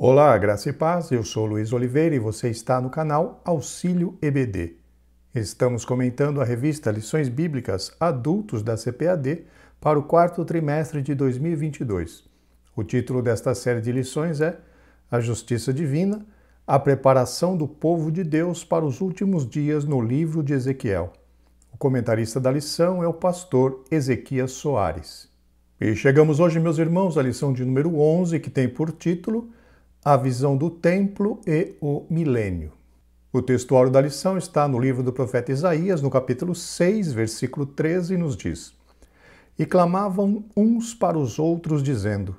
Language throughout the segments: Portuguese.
Olá, graça e paz, eu sou Luiz Oliveira e você está no canal Auxílio EBD. Estamos comentando a revista Lições Bíblicas Adultos da CPAD para o quarto trimestre de 2022. O título desta série de lições é A Justiça Divina, a preparação do povo de Deus para os últimos dias no livro de Ezequiel. O comentarista da lição é o pastor Ezequias Soares. E chegamos hoje, meus irmãos, à lição de número 11, que tem por título A Visão do Templo e o Milênio. O textuário da lição está no livro do profeta Isaías, no capítulo 6, versículo 13, e nos diz: E clamavam uns para os outros, dizendo: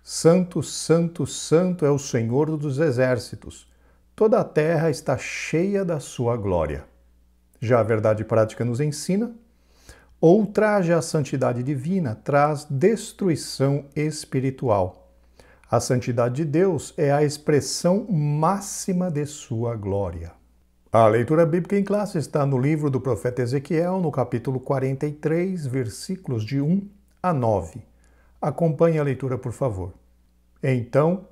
Santo, Santo, Santo é o Senhor dos exércitos, toda a terra está cheia da sua glória. Já a verdade prática nos ensina: ultraje à santidade divina traz destruição espiritual. A santidade de Deus é a expressão máxima de sua glória. A leitura bíblica em classe está no livro do profeta Ezequiel, no capítulo 43, versículos de 1 a 9. Acompanhe a leitura, por favor. Então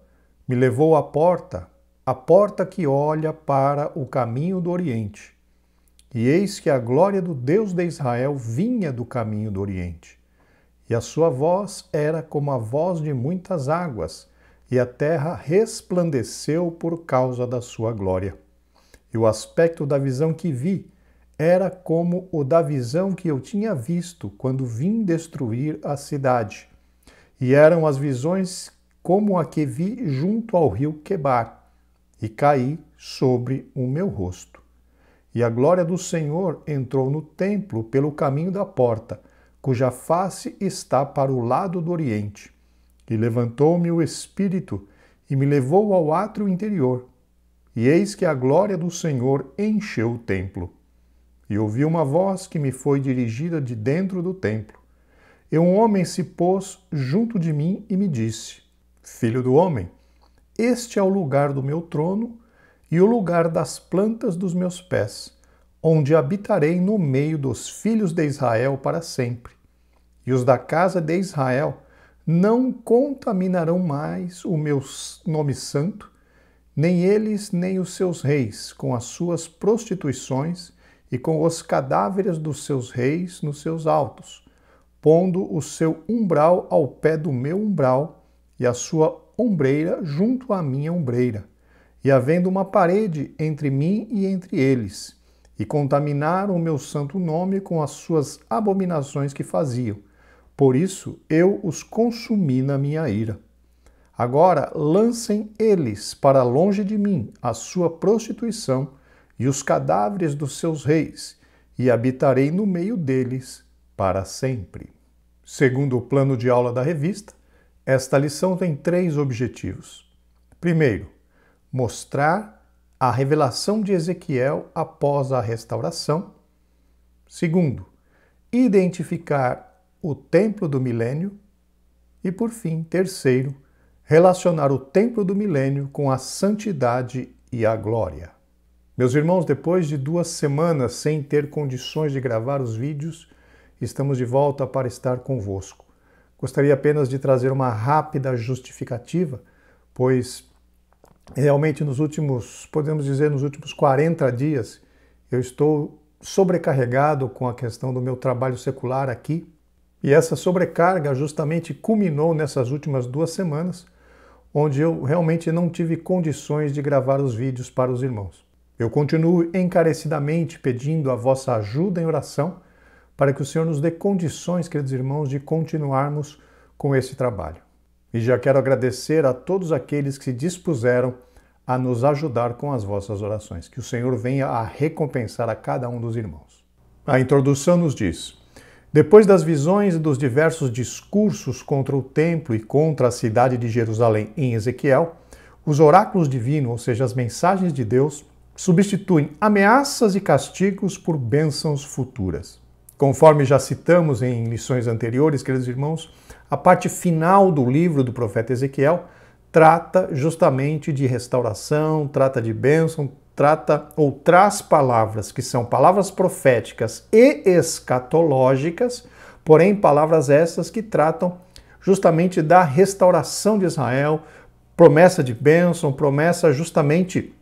me levou à porta que olha para o caminho do Oriente. E eis que a glória do Deus de Israel vinha do caminho do Oriente. E a sua voz era como a voz de muitas águas, e a terra resplandeceu por causa da sua glória. E o aspecto da visão que vi era como o da visão que eu tinha visto quando vim destruir a cidade. E eram as visões como a que vi junto ao rio Quebar, e caí sobre o meu rosto. E a glória do Senhor entrou no templo pelo caminho da porta, cuja face está para o lado do oriente. E levantou-me o Espírito e me levou ao átrio interior. E eis que a glória do Senhor encheu o templo. E ouvi uma voz que me foi dirigida de dentro do templo. E um homem se pôs junto de mim e me disse: Filho do homem, este é o lugar do meu trono e o lugar das plantas dos meus pés, onde habitarei no meio dos filhos de Israel para sempre. E os da casa de Israel não contaminarão mais o meu nome santo, nem eles nem os seus reis, com as suas prostituições e com os cadáveres dos seus reis nos seus altos, pondo o seu umbral ao pé do meu umbral e a sua ombreira junto à minha ombreira, e havendo uma parede entre mim e entre eles, e contaminaram o meu santo nome com as suas abominações que faziam. Por isso eu os consumi na minha ira. Agora lancem eles para longe de mim a sua prostituição e os cadáveres dos seus reis, e habitarei no meio deles para sempre. Segundo o plano de aula da revista, esta lição tem 3 objetivos. Primeiro, mostrar a revelação de Ezequiel após a restauração. Segundo, identificar o templo do milênio. E, por fim, terceiro, relacionar o templo do milênio com a santidade e a glória. Meus irmãos, depois de 2 semanas sem ter condições de gravar os vídeos, estamos de volta para estar convosco. Gostaria apenas de trazer uma rápida justificativa, pois realmente podemos dizer, nos últimos 40 dias, eu estou sobrecarregado com a questão do meu trabalho secular aqui. E essa sobrecarga justamente culminou nessas últimas 2 semanas, onde eu realmente não tive condições de gravar os vídeos para os irmãos. Eu continuo encarecidamente pedindo a vossa ajuda em oração para que o Senhor nos dê condições, queridos irmãos, de continuarmos com esse trabalho. E já quero agradecer a todos aqueles que se dispuseram a nos ajudar com as vossas orações. Que o Senhor venha a recompensar a cada um dos irmãos. A introdução nos diz: depois das visões e dos diversos discursos contra o templo e contra a cidade de Jerusalém em Ezequiel, os oráculos divinos, ou seja, as mensagens de Deus, substituem ameaças e castigos por bênçãos futuras. Conforme já citamos em lições anteriores, queridos irmãos, a parte final do livro do profeta Ezequiel trata justamente de restauração, trata de bênção, traz palavras que são palavras proféticas e escatológicas, porém palavras essas que tratam justamente da restauração de Israel, promessa de bênção, promessa justamente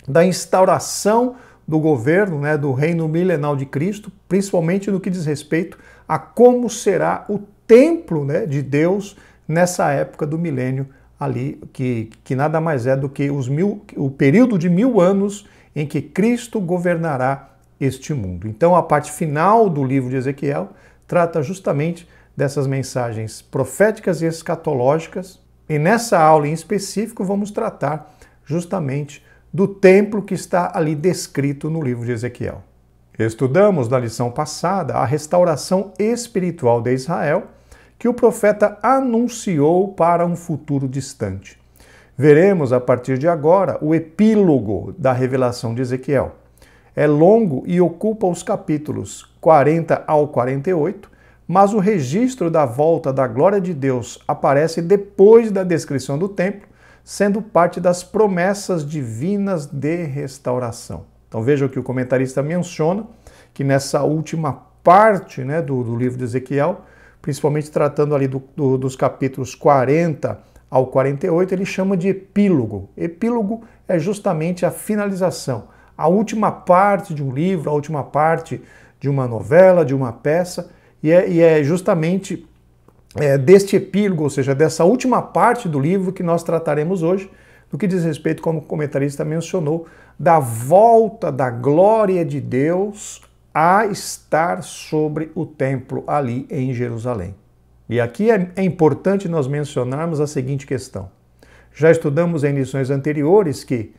da instauração do governo, né, do reino milenal de Cristo, principalmente no que diz respeito a como será o templo, né, de Deus nessa época do milênio ali, que nada mais é do que o período de 1000 anos em que Cristo governará este mundo. Então a parte final do livro de Ezequiel trata justamente dessas mensagens proféticas e escatológicas, e nessa aula em específico vamos tratar justamente do templo que está ali descrito no livro de Ezequiel. Estudamos na lição passada a restauração espiritual de Israel, que o profeta anunciou para um futuro distante. Veremos a partir de agora o epílogo da revelação de Ezequiel. É longo e ocupa os capítulos 40 ao 48, mas o registro da volta da glória de Deus aparece depois da descrição do templo, sendo parte das promessas divinas de restauração. Então vejam que o comentarista menciona que nessa última parte, né, do livro de Ezequiel, principalmente tratando ali dos capítulos 40 ao 48, ele chama de epílogo. Epílogo é justamente a finalização, a última parte de um livro, a última parte de uma novela, de uma peça, e é justamente deste epílogo, ou seja, dessa última parte do livro que nós trataremos hoje, no que diz respeito, como o comentarista mencionou, da volta da glória de Deus a estar sobre o templo ali em Jerusalém. E aqui é importante nós mencionarmos a seguinte questão. Já estudamos em lições anteriores que,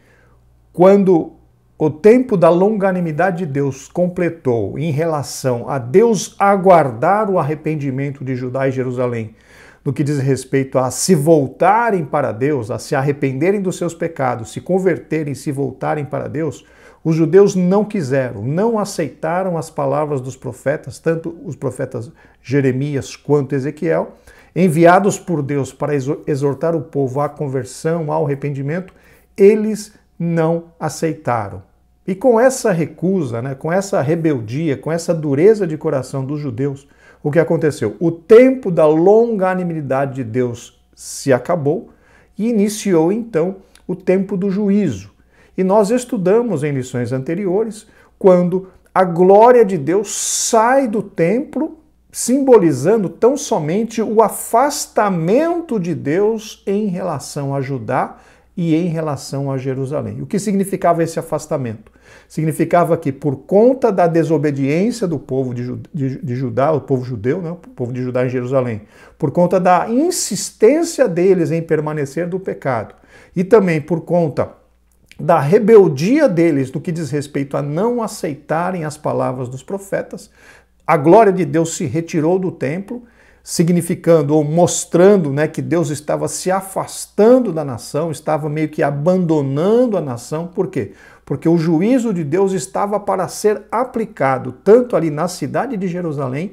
quando o tempo da longanimidade de Deus completou em relação a Deus aguardar o arrependimento de Judá e Jerusalém, no que diz respeito a se voltarem para Deus, a se arrependerem dos seus pecados, se converterem, se voltarem para Deus, os judeus não quiseram, não aceitaram as palavras dos profetas, tanto os profetas Jeremias quanto Ezequiel, enviados por Deus para exortar o povo à conversão, ao arrependimento, eles não aceitaram. E com essa recusa, né, com essa rebeldia, com essa dureza de coração dos judeus, o que aconteceu? O tempo da longanimidade de Deus se acabou e iniciou então o tempo do juízo. E nós estudamos em lições anteriores quando a glória de Deus sai do templo, simbolizando tão somente o afastamento de Deus em relação a Judá e em relação a Jerusalém. O que significava esse afastamento? Significava que, por conta da desobediência do povo de Judá, o povo judeu, né, o povo de Judá em Jerusalém, por conta da insistência deles em permanecer do pecado, e também por conta da rebeldia deles no que diz respeito a não aceitarem as palavras dos profetas, a glória de Deus se retirou do templo, significando ou mostrando, né, que Deus estava se afastando da nação, estava meio que abandonando a nação. Por quê? Porque o juízo de Deus estava para ser aplicado tanto ali na cidade de Jerusalém,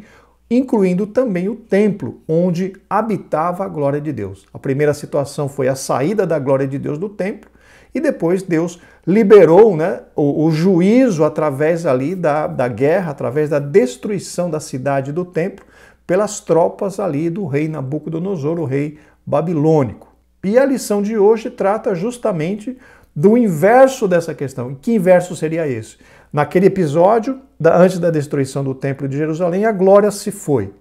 incluindo também o templo, onde habitava a glória de Deus. A primeira situação foi a saída da glória de Deus do templo, e depois Deus liberou, né, o juízo através ali da guerra, através da destruição da cidade e do templo, pelas tropas ali do rei Nabucodonosor, o rei babilônico. E a lição de hoje trata justamente do inverso dessa questão. E que inverso seria esse? Naquele episódio, antes da destruição do templo de Jerusalém, a glória se foi.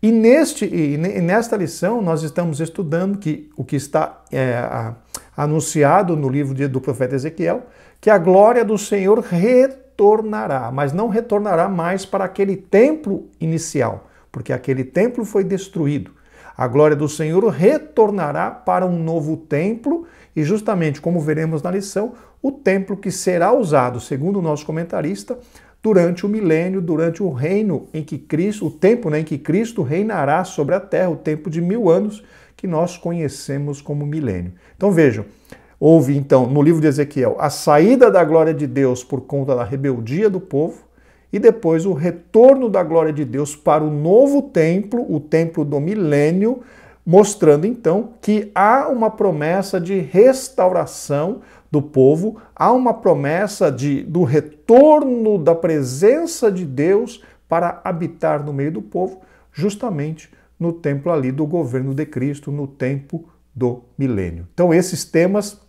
E nesta lição nós estamos estudando o que está anunciado no livro do profeta Ezequiel, que a glória do Senhor retornará, mas não retornará mais para aquele templo inicial, porque aquele templo foi destruído. A glória do Senhor retornará para um novo templo, e justamente como veremos na lição, o templo que será usado, segundo o nosso comentarista, durante o milênio, durante o reino em que Cristo, o tempo em que Cristo reinará sobre a terra, o tempo de 1000 anos, que nós conhecemos como milênio. Então vejam, houve então no livro de Ezequiel a saída da glória de Deus por conta da rebeldia do povo, e depois o retorno da glória de Deus para o novo templo, o templo do milênio, mostrando então que há uma promessa de restauração do povo, há uma promessa do retorno da presença de Deus para habitar no meio do povo, justamente no templo ali do governo de Cristo, no tempo do milênio. Então esses temas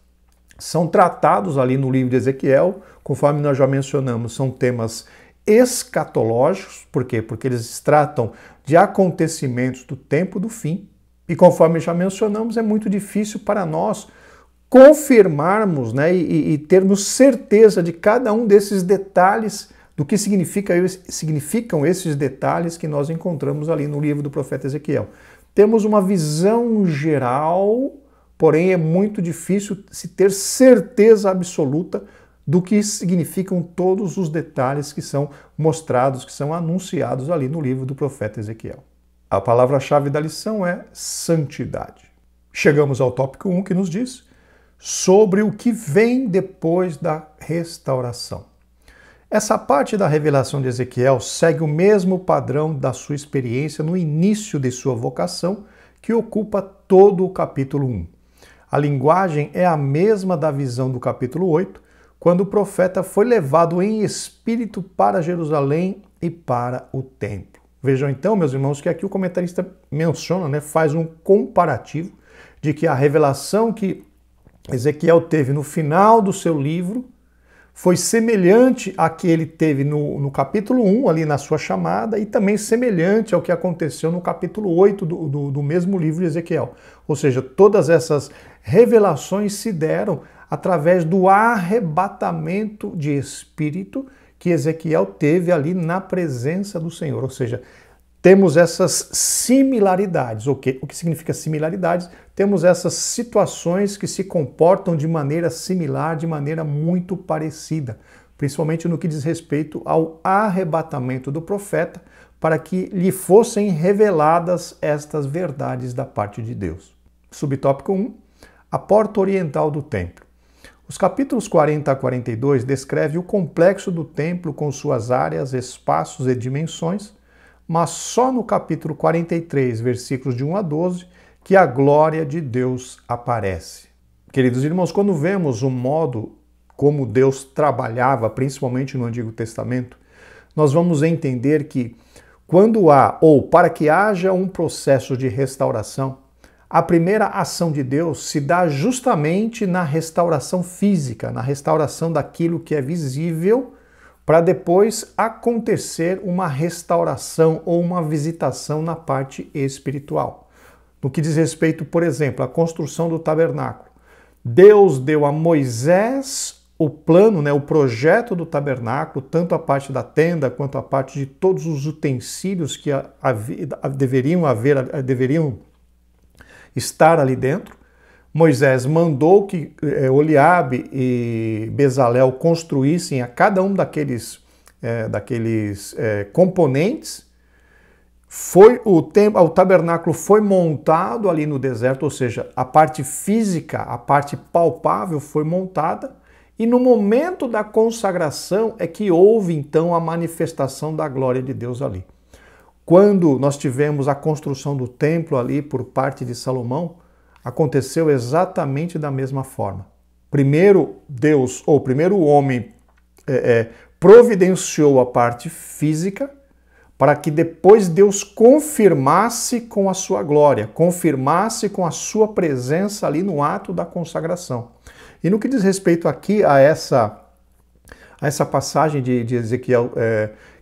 são tratados ali no livro de Ezequiel, conforme nós já mencionamos, são temas escatológicos. Por quê? Porque eles tratam de acontecimentos do tempo do fim. E conforme já mencionamos, é muito difícil para nós confirmarmos, né, e termos certeza de cada um desses detalhes, do que significam esses detalhes que nós encontramos ali no livro do profeta Ezequiel. Temos uma visão geral, porém é muito difícil se ter certeza absoluta do que significam todos os detalhes que são mostrados, que são anunciados ali no livro do profeta Ezequiel. A palavra-chave da lição é santidade. Chegamos ao tópico 1, que nos diz sobre o que vem depois da restauração. Essa parte da revelação de Ezequiel segue o mesmo padrão da sua experiência no início de sua vocação, que ocupa todo o capítulo 1. A linguagem é a mesma da visão do capítulo 8, quando o profeta foi levado em espírito para Jerusalém e para o templo. Vejam então, meus irmãos, que aqui o comentarista menciona, né, faz um comparativo de que a revelação que Ezequiel teve no final do seu livro foi semelhante à que ele teve no capítulo 1, ali na sua chamada, e também semelhante ao que aconteceu no capítulo 8 do mesmo livro de Ezequiel. Ou seja, todas essas revelações se deram através do arrebatamento de espírito que Ezequiel teve ali na presença do Senhor. Ou seja, temos essas similaridades. O que significa similaridades? Temos essas situações que se comportam de maneira similar, de maneira muito parecida, principalmente no que diz respeito ao arrebatamento do profeta, para que lhe fossem reveladas estas verdades da parte de Deus. Subtópico 1, a porta oriental do templo. Os capítulos 40 a 42 descrevem o complexo do templo com suas áreas, espaços e dimensões, mas só no capítulo 43, versículos de 1 a 12, que a glória de Deus aparece. Queridos irmãos, quando vemos o modo como Deus trabalhava, principalmente no Antigo Testamento, nós vamos entender que quando há, ou para que haja um processo de restauração, a primeira ação de Deus se dá justamente na restauração física, na restauração daquilo que é visível, para depois acontecer uma restauração ou uma visitação na parte espiritual. No que diz respeito, por exemplo, à construção do tabernáculo, Deus deu a Moisés o plano, né, o projeto do tabernáculo, tanto a parte da tenda quanto a parte de todos os utensílios que deveriam estar ali dentro. Moisés mandou que Oliabe e Bezalel construíssem a cada um daqueles componentes. O tabernáculo foi montado ali no deserto, ou seja, a parte física, a parte palpável foi montada, e no momento da consagração é que houve então a manifestação da glória de Deus ali. Quando nós tivemos a construção do templo ali por parte de Salomão, aconteceu exatamente da mesma forma. Primeiro o homem providenciou a parte física, para que depois Deus confirmasse com a sua glória, confirmasse com a sua presença ali no ato da consagração. E no que diz respeito aqui a essa passagem de Ezequiel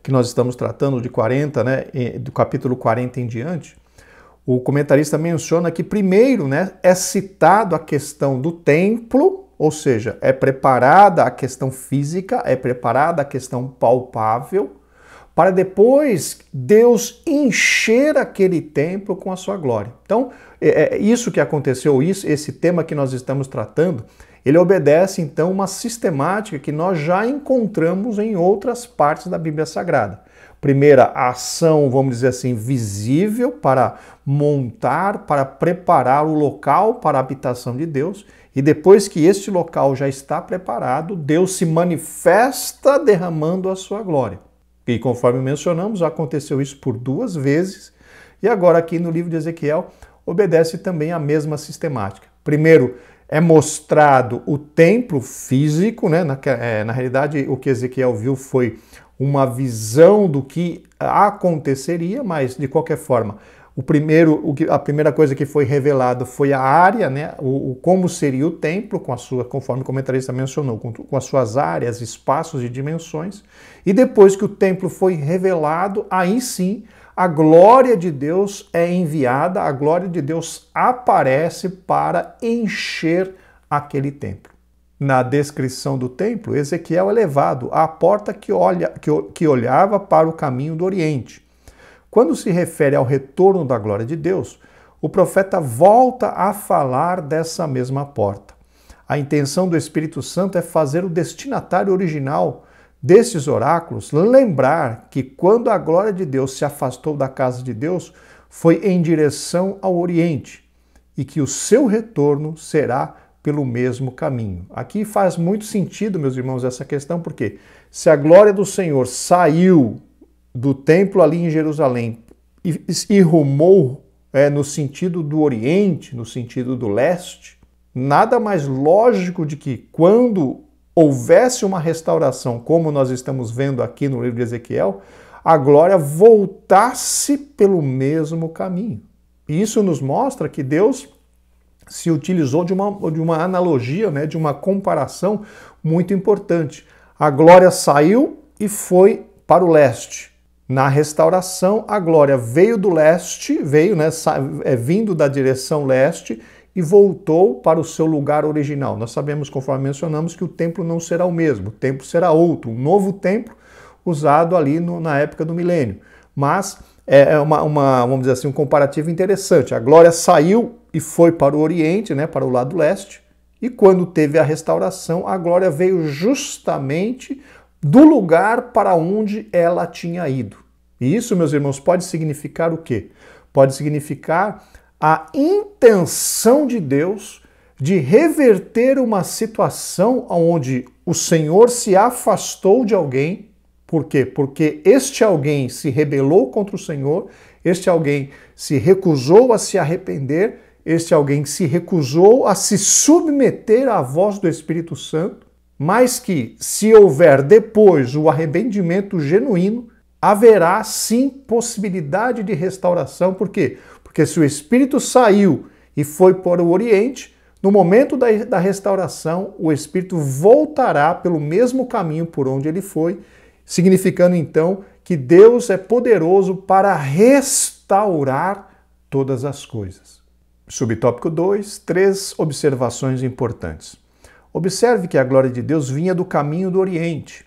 que nós estamos tratando, de 40, né, do capítulo 40 em diante, o comentarista menciona que primeiro, né, é citado a questão do templo, ou seja, é preparada a questão física, é preparada a questão palpável, para depois Deus encher aquele templo com a sua glória. Então, isso que aconteceu, esse tema que nós estamos tratando, ele obedece então uma sistemática que nós já encontramos em outras partes da Bíblia Sagrada. Primeira, a ação, vamos dizer assim, visível para montar, para preparar o local para a habitação de Deus. E depois que este local já está preparado, Deus se manifesta derramando a sua glória. E conforme mencionamos, aconteceu isso por 2 vezes. E agora aqui no livro de Ezequiel, obedece também a mesma sistemática. Primeiro, é mostrado o templo físico, né? Na realidade, o que Ezequiel viu foi uma visão do que aconteceria, mas de qualquer forma, a primeira coisa que foi revelada foi a área, né, como seria o templo, conforme o comentarista mencionou, com as suas áreas, espaços e dimensões. E depois que o templo foi revelado, aí sim a glória de Deus é enviada, a glória de Deus aparece para encher aquele templo. Na descrição do templo, Ezequiel é levado à porta que olhava para o caminho do Oriente. Quando se refere ao retorno da glória de Deus, o profeta volta a falar dessa mesma porta. A intenção do Espírito Santo é fazer o destinatário original desses oráculos lembrar que quando a glória de Deus se afastou da casa de Deus, foi em direção ao Oriente e que o seu retorno será pelo mesmo caminho. Aqui faz muito sentido, meus irmãos, essa questão, porque se a glória do Senhor saiu do templo ali em Jerusalém e rumou no sentido do Oriente, no sentido do leste, nada mais lógico de que quando houvesse uma restauração, como nós estamos vendo aqui no livro de Ezequiel, a glória voltasse pelo mesmo caminho. E isso nos mostra que Deus se utilizou de uma analogia, né, de uma comparação muito importante. A glória saiu e foi para o leste. Na restauração, a glória veio do leste, vindo da direção leste e voltou para o seu lugar original. Nós sabemos, conforme mencionamos, que o templo não será o mesmo, o templo será outro, um novo templo usado ali na época do milênio. Mas vamos dizer assim, um comparativo interessante. A glória saiu e foi para o Oriente, né, para o lado leste, e quando teve a restauração, a glória veio justamente do lugar para onde ela tinha ido. E isso, meus irmãos, pode significar o quê? Pode significar a intenção de Deus de reverter uma situação onde o Senhor se afastou de alguém. Por quê? Porque este alguém se rebelou contra o Senhor, este alguém se recusou a se arrepender, este alguém se recusou a se submeter à voz do Espírito Santo, mas que, se houver depois o arrependimento genuíno, haverá sim possibilidade de restauração. Por quê? Porque se o Espírito saiu e foi para o Oriente, no momento da restauração, o Espírito voltará pelo mesmo caminho por onde ele foi, significando então que Deus é poderoso para restaurar todas as coisas. Subtópico 2, 3 observações importantes. Observe que a glória de Deus vinha do caminho do Oriente.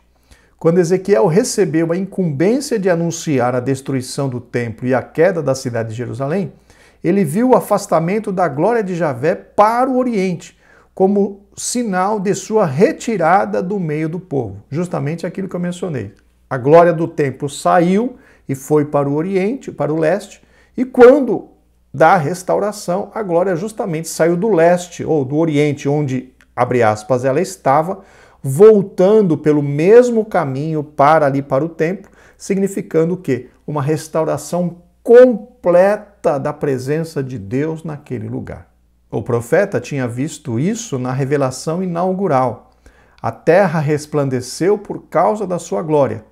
Quando Ezequiel recebeu a incumbência de anunciar a destruição do templo e a queda da cidade de Jerusalém, ele viu o afastamento da glória de Javé para o Oriente, como sinal de sua retirada do meio do povo. Justamente aquilo que eu mencionei. A glória do templo saiu e foi para o Oriente, para o leste, e quando da restauração, a glória justamente saiu do leste ou do Oriente, onde, abre aspas, ela estava, voltando pelo mesmo caminho para o templo, significando o quê? Uma restauração completa da presença de Deus naquele lugar. O profeta tinha visto isso na revelação inaugural. A terra resplandeceu por causa da sua glória.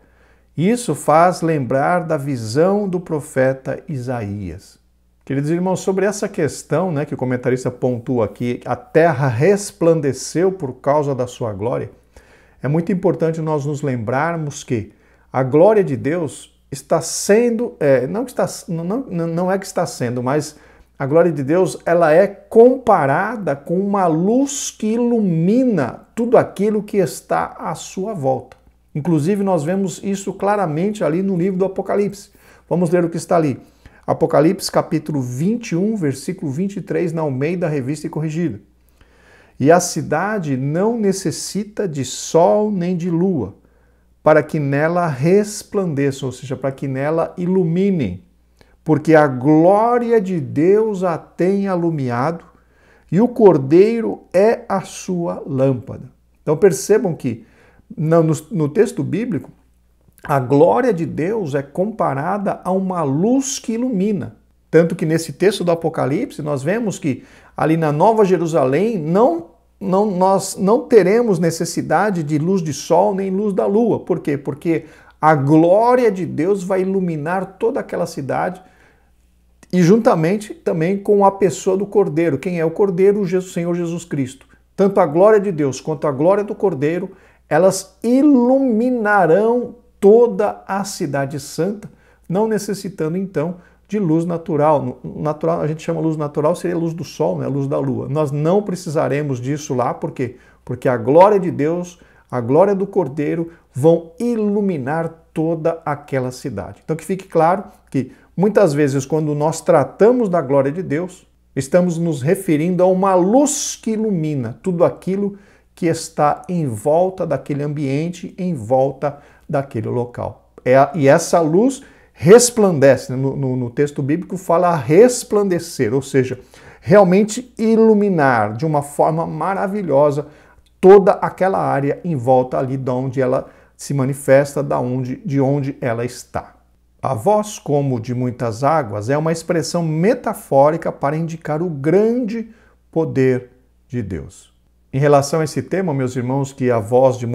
Isso faz lembrar da visão do profeta Isaías. Queridos irmãos, sobre essa questão, né, que o comentarista pontua aqui, a terra resplandeceu por causa da sua glória, é muito importante nós nos lembrarmos que a glória de Deus está sendo, não é que está sendo, mas a glória de Deus ela é comparada com uma luz que ilumina tudo aquilo que está à sua volta. Inclusive, nós vemos isso claramente ali no livro do Apocalipse. Vamos ler o que está ali. Apocalipse capítulo 21, versículo 23, na Almeida Revista e Corrigida. E a cidade não necessita de sol nem de lua, para que nela resplandeçam, ou seja, para que nela iluminem, porque a glória de Deus a tem alumiado e o Cordeiro é a sua lâmpada. Então percebam que no texto bíblico, a glória de Deus é comparada a uma luz que ilumina. Tanto que nesse texto do Apocalipse nós vemos que ali na Nova Jerusalém nós não teremos necessidade de luz de sol nem luz da lua. Por quê? Porque a glória de Deus vai iluminar toda aquela cidade e juntamente também com a pessoa do Cordeiro. Quem é o Cordeiro? O Senhor Jesus Cristo. Tanto a glória de Deus quanto a glória do Cordeiro, elas iluminarão toda a cidade santa, não necessitando então de luz natural. Natural, a gente chama luz natural, seria a luz do sol, né? A luz da lua. Nós não precisaremos disso lá, por quê? Porque a glória de Deus, a glória do Cordeiro vão iluminar toda aquela cidade. Então que fique claro que muitas vezes quando nós tratamos da glória de Deus, estamos nos referindo a uma luz que ilumina tudo aquilo que está em volta daquele ambiente, em volta daquele local. E essa luz resplandece, né? No texto bíblico fala resplandecer, ou seja, realmente iluminar de uma forma maravilhosa toda aquela área em volta ali de onde ela se manifesta, de onde ela está. A voz como de muitas águas é uma expressão metafórica para indicar o grande poder de Deus. Em relação a esse tema, meus irmãos, que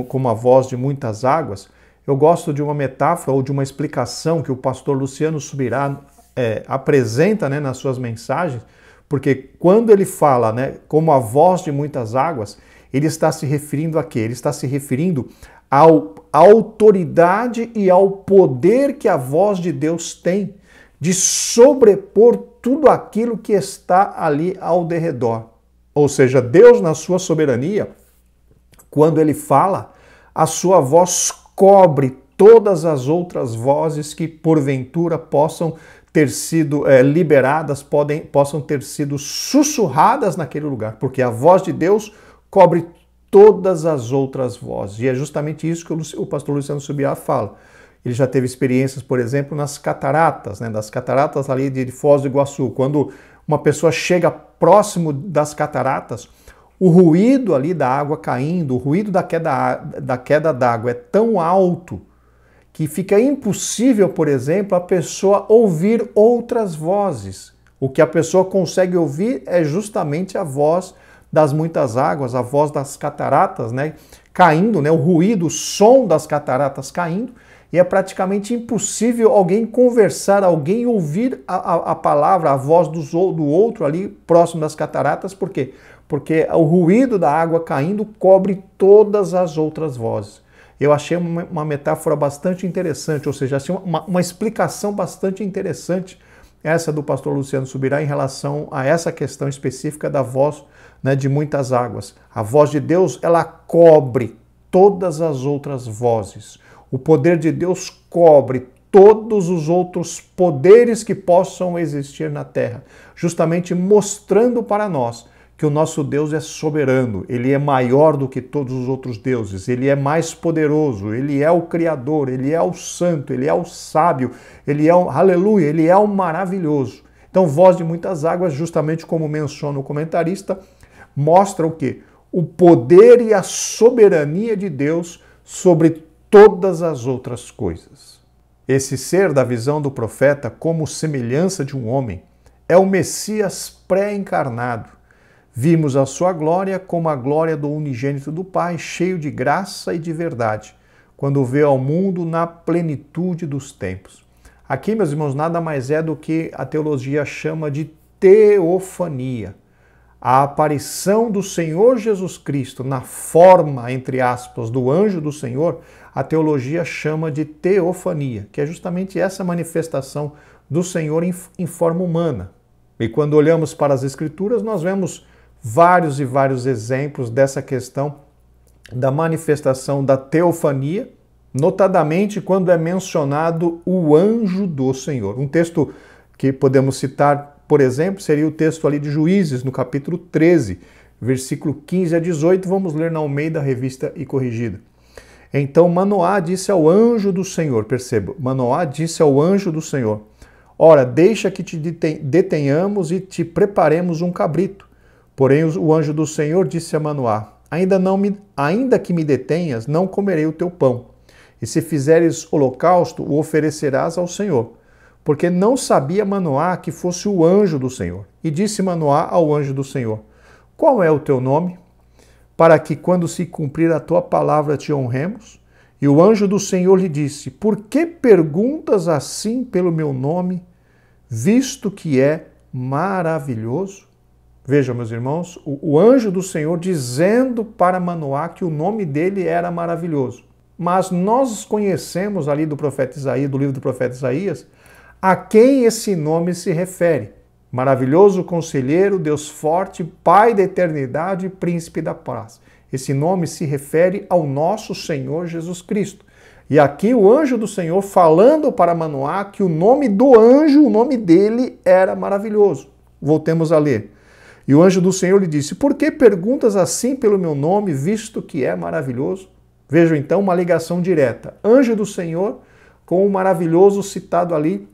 como a voz de muitas águas, eu gosto de uma metáfora ou de uma explicação que o pastor Luciano Subirá apresenta, né, nas suas mensagens, porque quando ele fala, né, como a voz de muitas águas, ele está se referindo a quê? Ele está se referindo à autoridade e ao poder que a voz de Deus tem de sobrepor tudo aquilo que está ali ao derredor. Ou seja, Deus, na sua soberania, quando ele fala, a sua voz cobre todas as outras vozes que porventura possam ter sido liberadas, possam ter sido sussurradas naquele lugar, porque a voz de Deus cobre todas as outras vozes. E é justamente isso que o pastor Luciano Subirá fala. Ele já teve experiências, por exemplo, nas cataratas, né, das cataratas ali de Foz do Iguaçu. Quando uma pessoa chega próximo das cataratas, o ruído ali da água caindo, o ruído da queda d'água é tão alto que fica impossível, por exemplo, a pessoa ouvir outras vozes. O que a pessoa consegue ouvir é justamente a voz das muitas águas, a voz das cataratas, né, caindo, né, o ruído, o som das cataratas caindo, e é praticamente impossível alguém conversar, alguém ouvir a palavra, a voz do outro ali próximo das cataratas. Por quê? Porque o ruído da água caindo cobre todas as outras vozes. Eu achei uma metáfora bastante interessante, ou seja, assim, uma explicação bastante interessante essa do pastor Luciano Subirá em relação a essa questão específica da voz, né, de muitas águas. A voz de Deus, ela cobre todas as outras vozes. O poder de Deus cobre todos os outros poderes que possam existir na terra, justamente mostrando para nós que o nosso Deus é soberano, ele é maior do que todos os outros deuses, ele é mais poderoso, ele é o Criador, ele é o Santo, ele é o Sábio, ele é o Aleluia, ele é o Maravilhoso. Então, voz de muitas águas, justamente como menciona o comentarista, mostra o quê? O poder e a soberania de Deus sobre todas as outras coisas. Esse ser da visão do profeta como semelhança de um homem é o Messias pré-encarnado. Vimos a sua glória como a glória do unigênito do Pai, cheio de graça e de verdade, quando veio ao mundo na plenitude dos tempos. Aqui, meus irmãos, nada mais é do que a teologia chama de teofania. A aparição do Senhor Jesus Cristo na forma, entre aspas, do anjo do Senhor, a teologia chama de teofania, que é justamente essa manifestação do Senhor em forma humana. E quando olhamos para as Escrituras, nós vemos vários e vários exemplos dessa questão da manifestação da teofania, notadamente quando é mencionado o anjo do Senhor. Um texto que podemos citar, por exemplo, seria o texto ali de Juízes, no capítulo 13, versículo 15 a 18, vamos ler na Almeida, Revista e Corrigida. Então Manoá disse ao anjo do Senhor, perceba, Manoá disse ao anjo do Senhor, ora, deixa que te detenhamos e te preparemos um cabrito. Porém o anjo do Senhor disse a Manoá, ainda que me detenhas, não comerei o teu pão. E se fizeres holocausto, o oferecerás ao Senhor. Porque não sabia Manoá que fosse o anjo do Senhor. E disse Manoá ao anjo do Senhor, qual é o teu nome? Para que quando se cumprir a tua palavra te honremos? E o anjo do Senhor lhe disse: Por que perguntas assim pelo meu nome, visto que é maravilhoso? Vejam, meus irmãos, o anjo do Senhor dizendo para Manoá que o nome dele era maravilhoso. Mas nós conhecemos ali do profeta Isaías, do livro do profeta Isaías, a quem esse nome se refere. Maravilhoso Conselheiro, Deus Forte, Pai da Eternidade, Príncipe da Paz. Esse nome se refere ao nosso Senhor Jesus Cristo. E aqui o anjo do Senhor falando para Manoá que o nome do anjo, o nome dele era maravilhoso. Voltemos a ler. E o anjo do Senhor lhe disse: Por que perguntas assim pelo meu nome, visto que é maravilhoso? Vejam então uma ligação direta. Anjo do Senhor com o maravilhoso citado ali,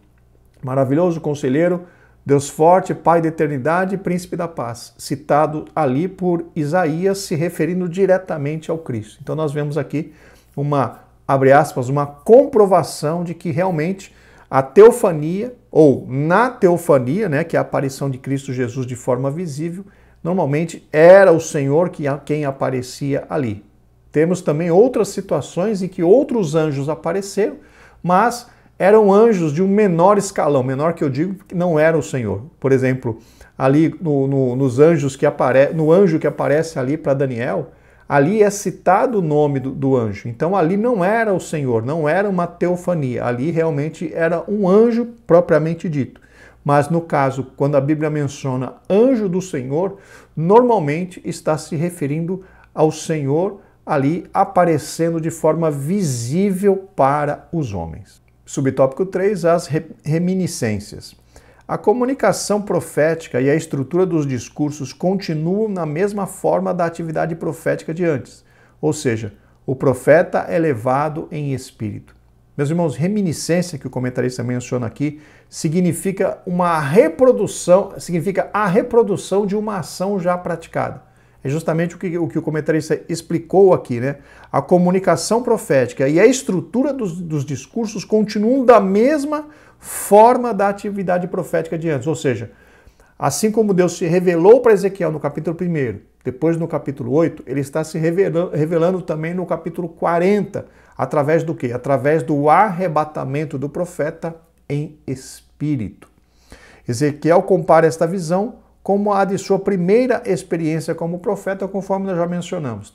maravilhoso Conselheiro, Deus Forte, Pai da Eternidade, Príncipe da Paz, citado ali por Isaías, se referindo diretamente ao Cristo. Então nós vemos aqui uma, abre aspas, uma comprovação de que realmente a teofania, ou na teofania, né, que é a aparição de Cristo Jesus de forma visível, normalmente era o Senhor quem aparecia ali. Temos também outras situações em que outros anjos apareceram, mas eram anjos de um menor escalão, menor que eu digo, que não era o Senhor. Por exemplo, ali nos anjos que no anjo que aparece ali para Daniel, ali é citado o nome do anjo. Então ali não era o Senhor, não era uma teofania, ali realmente era um anjo propriamente dito. Mas no caso, quando a Bíblia menciona anjo do Senhor, normalmente está se referindo ao Senhor ali aparecendo de forma visível para os homens. Subtópico 3, as reminiscências. A comunicação profética e a estrutura dos discursos continuam na mesma forma da atividade profética de antes, ou seja, o profeta é levado em espírito. Meus irmãos, reminiscência, que o comentarista menciona aqui, significa a reprodução de uma ação já praticada. É justamente o que o comentarista explicou aqui, né? A comunicação profética e a estrutura dos discursos continuam da mesma forma da atividade profética de antes. Ou seja, assim como Deus se revelou para Ezequiel no capítulo 1, depois no capítulo 8, ele está se revelando também no capítulo 40. Através do quê? Através do arrebatamento do profeta em espírito. Ezequiel compara esta visão como a de sua primeira experiência como profeta, conforme nós já mencionamos.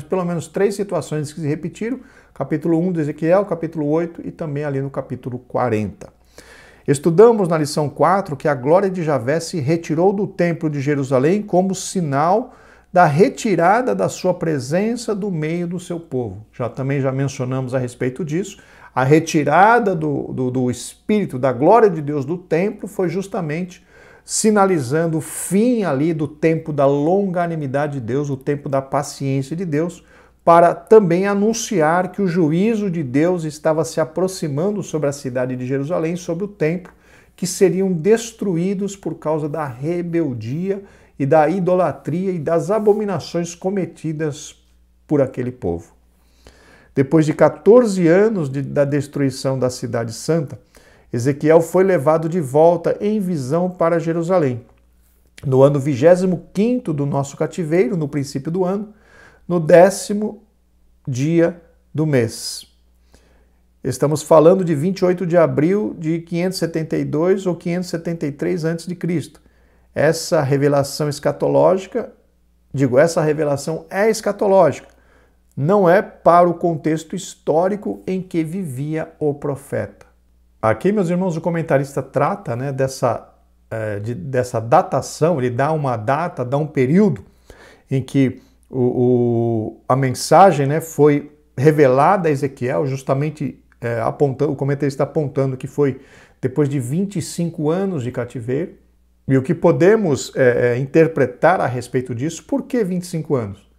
Pelo menos três situações que se repetiram, capítulo 1 de Ezequiel, capítulo 8 e também ali no capítulo 40. Estudamos na lição 4 que a glória de Javé se retirou do templo de Jerusalém como sinal da retirada da sua presença do meio do seu povo. Também já mencionamos a respeito disso. A retirada do Espírito, da glória de Deus do templo foi justamente sinalizando o fim ali do tempo da longanimidade de Deus, o tempo da paciência de Deus, para também anunciar que o juízo de Deus estava se aproximando sobre a cidade de Jerusalém, sobre o templo, que seriam destruídos por causa da rebeldia e da idolatria e das abominações cometidas por aquele povo. Depois de 14 anos da destruição da cidade santa, Ezequiel foi levado de volta em visão para Jerusalém. No ano 25º do nosso cativeiro, no princípio do ano, no 10º dia do mês. Estamos falando de 28 de abril de 572 ou 573 a.C. Essa revelação escatológica, essa revelação é escatológica, não é para o contexto histórico em que vivia o profeta. Aqui, meus irmãos, o comentarista trata, né, dessa datação, ele dá uma data, dá um período em que a mensagem, né, foi revelada a Ezequiel, justamente o comentarista apontando que foi depois de 25 anos de cativeiro. E o que podemos interpretar a respeito disso, por que 25 anos?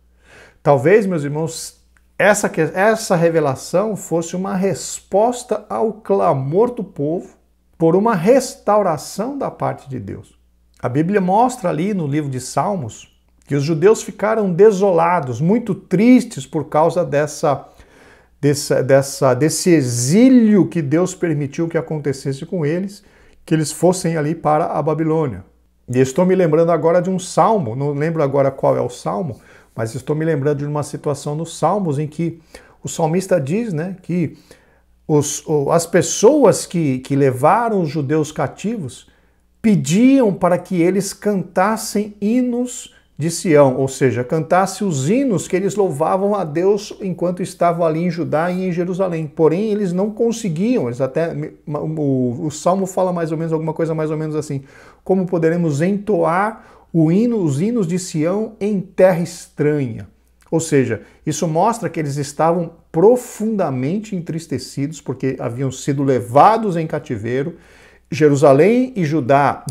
Talvez, meus irmãos, essa revelação fosse uma resposta ao clamor do povo por uma restauração da parte de Deus. A Bíblia mostra ali no livro de Salmos que os judeus ficaram desolados, muito tristes por causa desse exílio que Deus permitiu que acontecesse com eles, que eles fossem ali para a Babilônia. E estou me lembrando agora de um salmo, não lembro agora qual é o salmo, mas estou me lembrando de uma situação nos Salmos em que o salmista diz, né, que as pessoas que levaram os judeus cativos pediam para que eles cantassem hinos de Sião, ou seja, cantassem os hinos que eles louvavam a Deus enquanto estavam ali em Judá e em Jerusalém. Porém, eles não conseguiam, o Salmo fala mais ou menos alguma coisa mais ou menos assim: como poderemos entoar os hinos de Sião em terra estranha? Ou seja, isso mostra que eles estavam profundamente entristecidos porque haviam sido levados em cativeiro. Jerusalém e Judá,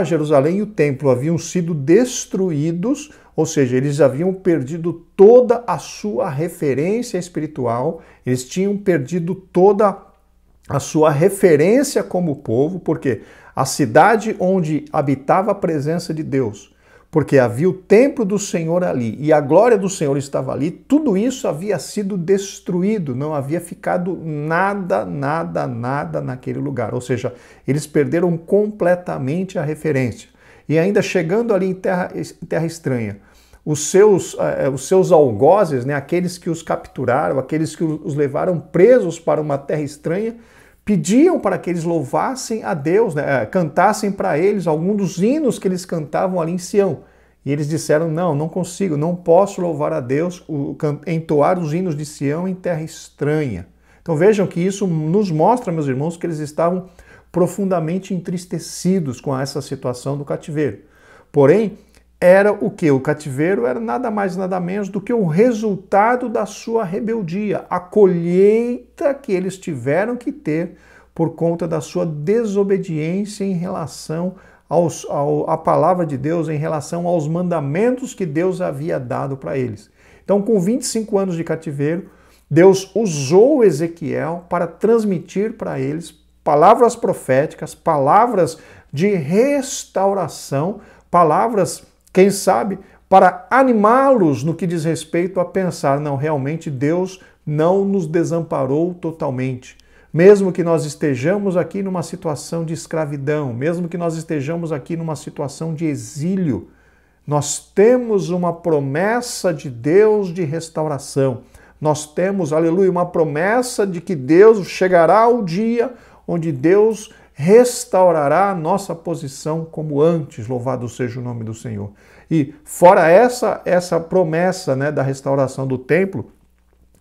Jerusalém e o templo haviam sido destruídos, ou seja, eles haviam perdido toda a sua referência espiritual, eles tinham perdido toda a sua referência como povo, porque a cidade onde habitava a presença de Deus, porque havia o templo do Senhor ali e a glória do Senhor estava ali, tudo isso havia sido destruído, não havia ficado nada naquele lugar. Ou seja, eles perderam completamente a referência. E ainda chegando ali em terra estranha, os seus algozes, né, aqueles que os capturaram, aqueles que os levaram presos para uma terra estranha, pediam para que eles louvassem a Deus, né, cantassem para eles algum dos hinos que eles cantavam ali em Sião. E eles disseram: não consigo, não posso louvar a Deus, entoar os hinos de Sião em terra estranha. Então vejam que isso nos mostra, meus irmãos, que eles estavam profundamente entristecidos com essa situação do cativeiro. Porém, era o que? O cativeiro era nada mais nada menos do que o resultado da sua rebeldia, a colheita que eles tiveram que ter por conta da sua desobediência em relação à palavra de Deus, em relação aos mandamentos que Deus havia dado para eles. Então, com 25 anos de cativeiro, Deus usou Ezequiel para transmitir para eles palavras proféticas, palavras de restauração, palavras, quem sabe, para animá-los no que diz respeito a pensar: não, realmente Deus não nos desamparou totalmente. Mesmo que nós estejamos aqui numa situação de escravidão, mesmo que nós estejamos aqui numa situação de exílio, nós temos uma promessa de Deus de restauração. Nós temos, aleluia, uma promessa de que Deus chegará o dia onde Deus restaurará a nossa posição como antes, louvado seja o nome do Senhor. E fora essa promessa, né, da restauração do templo,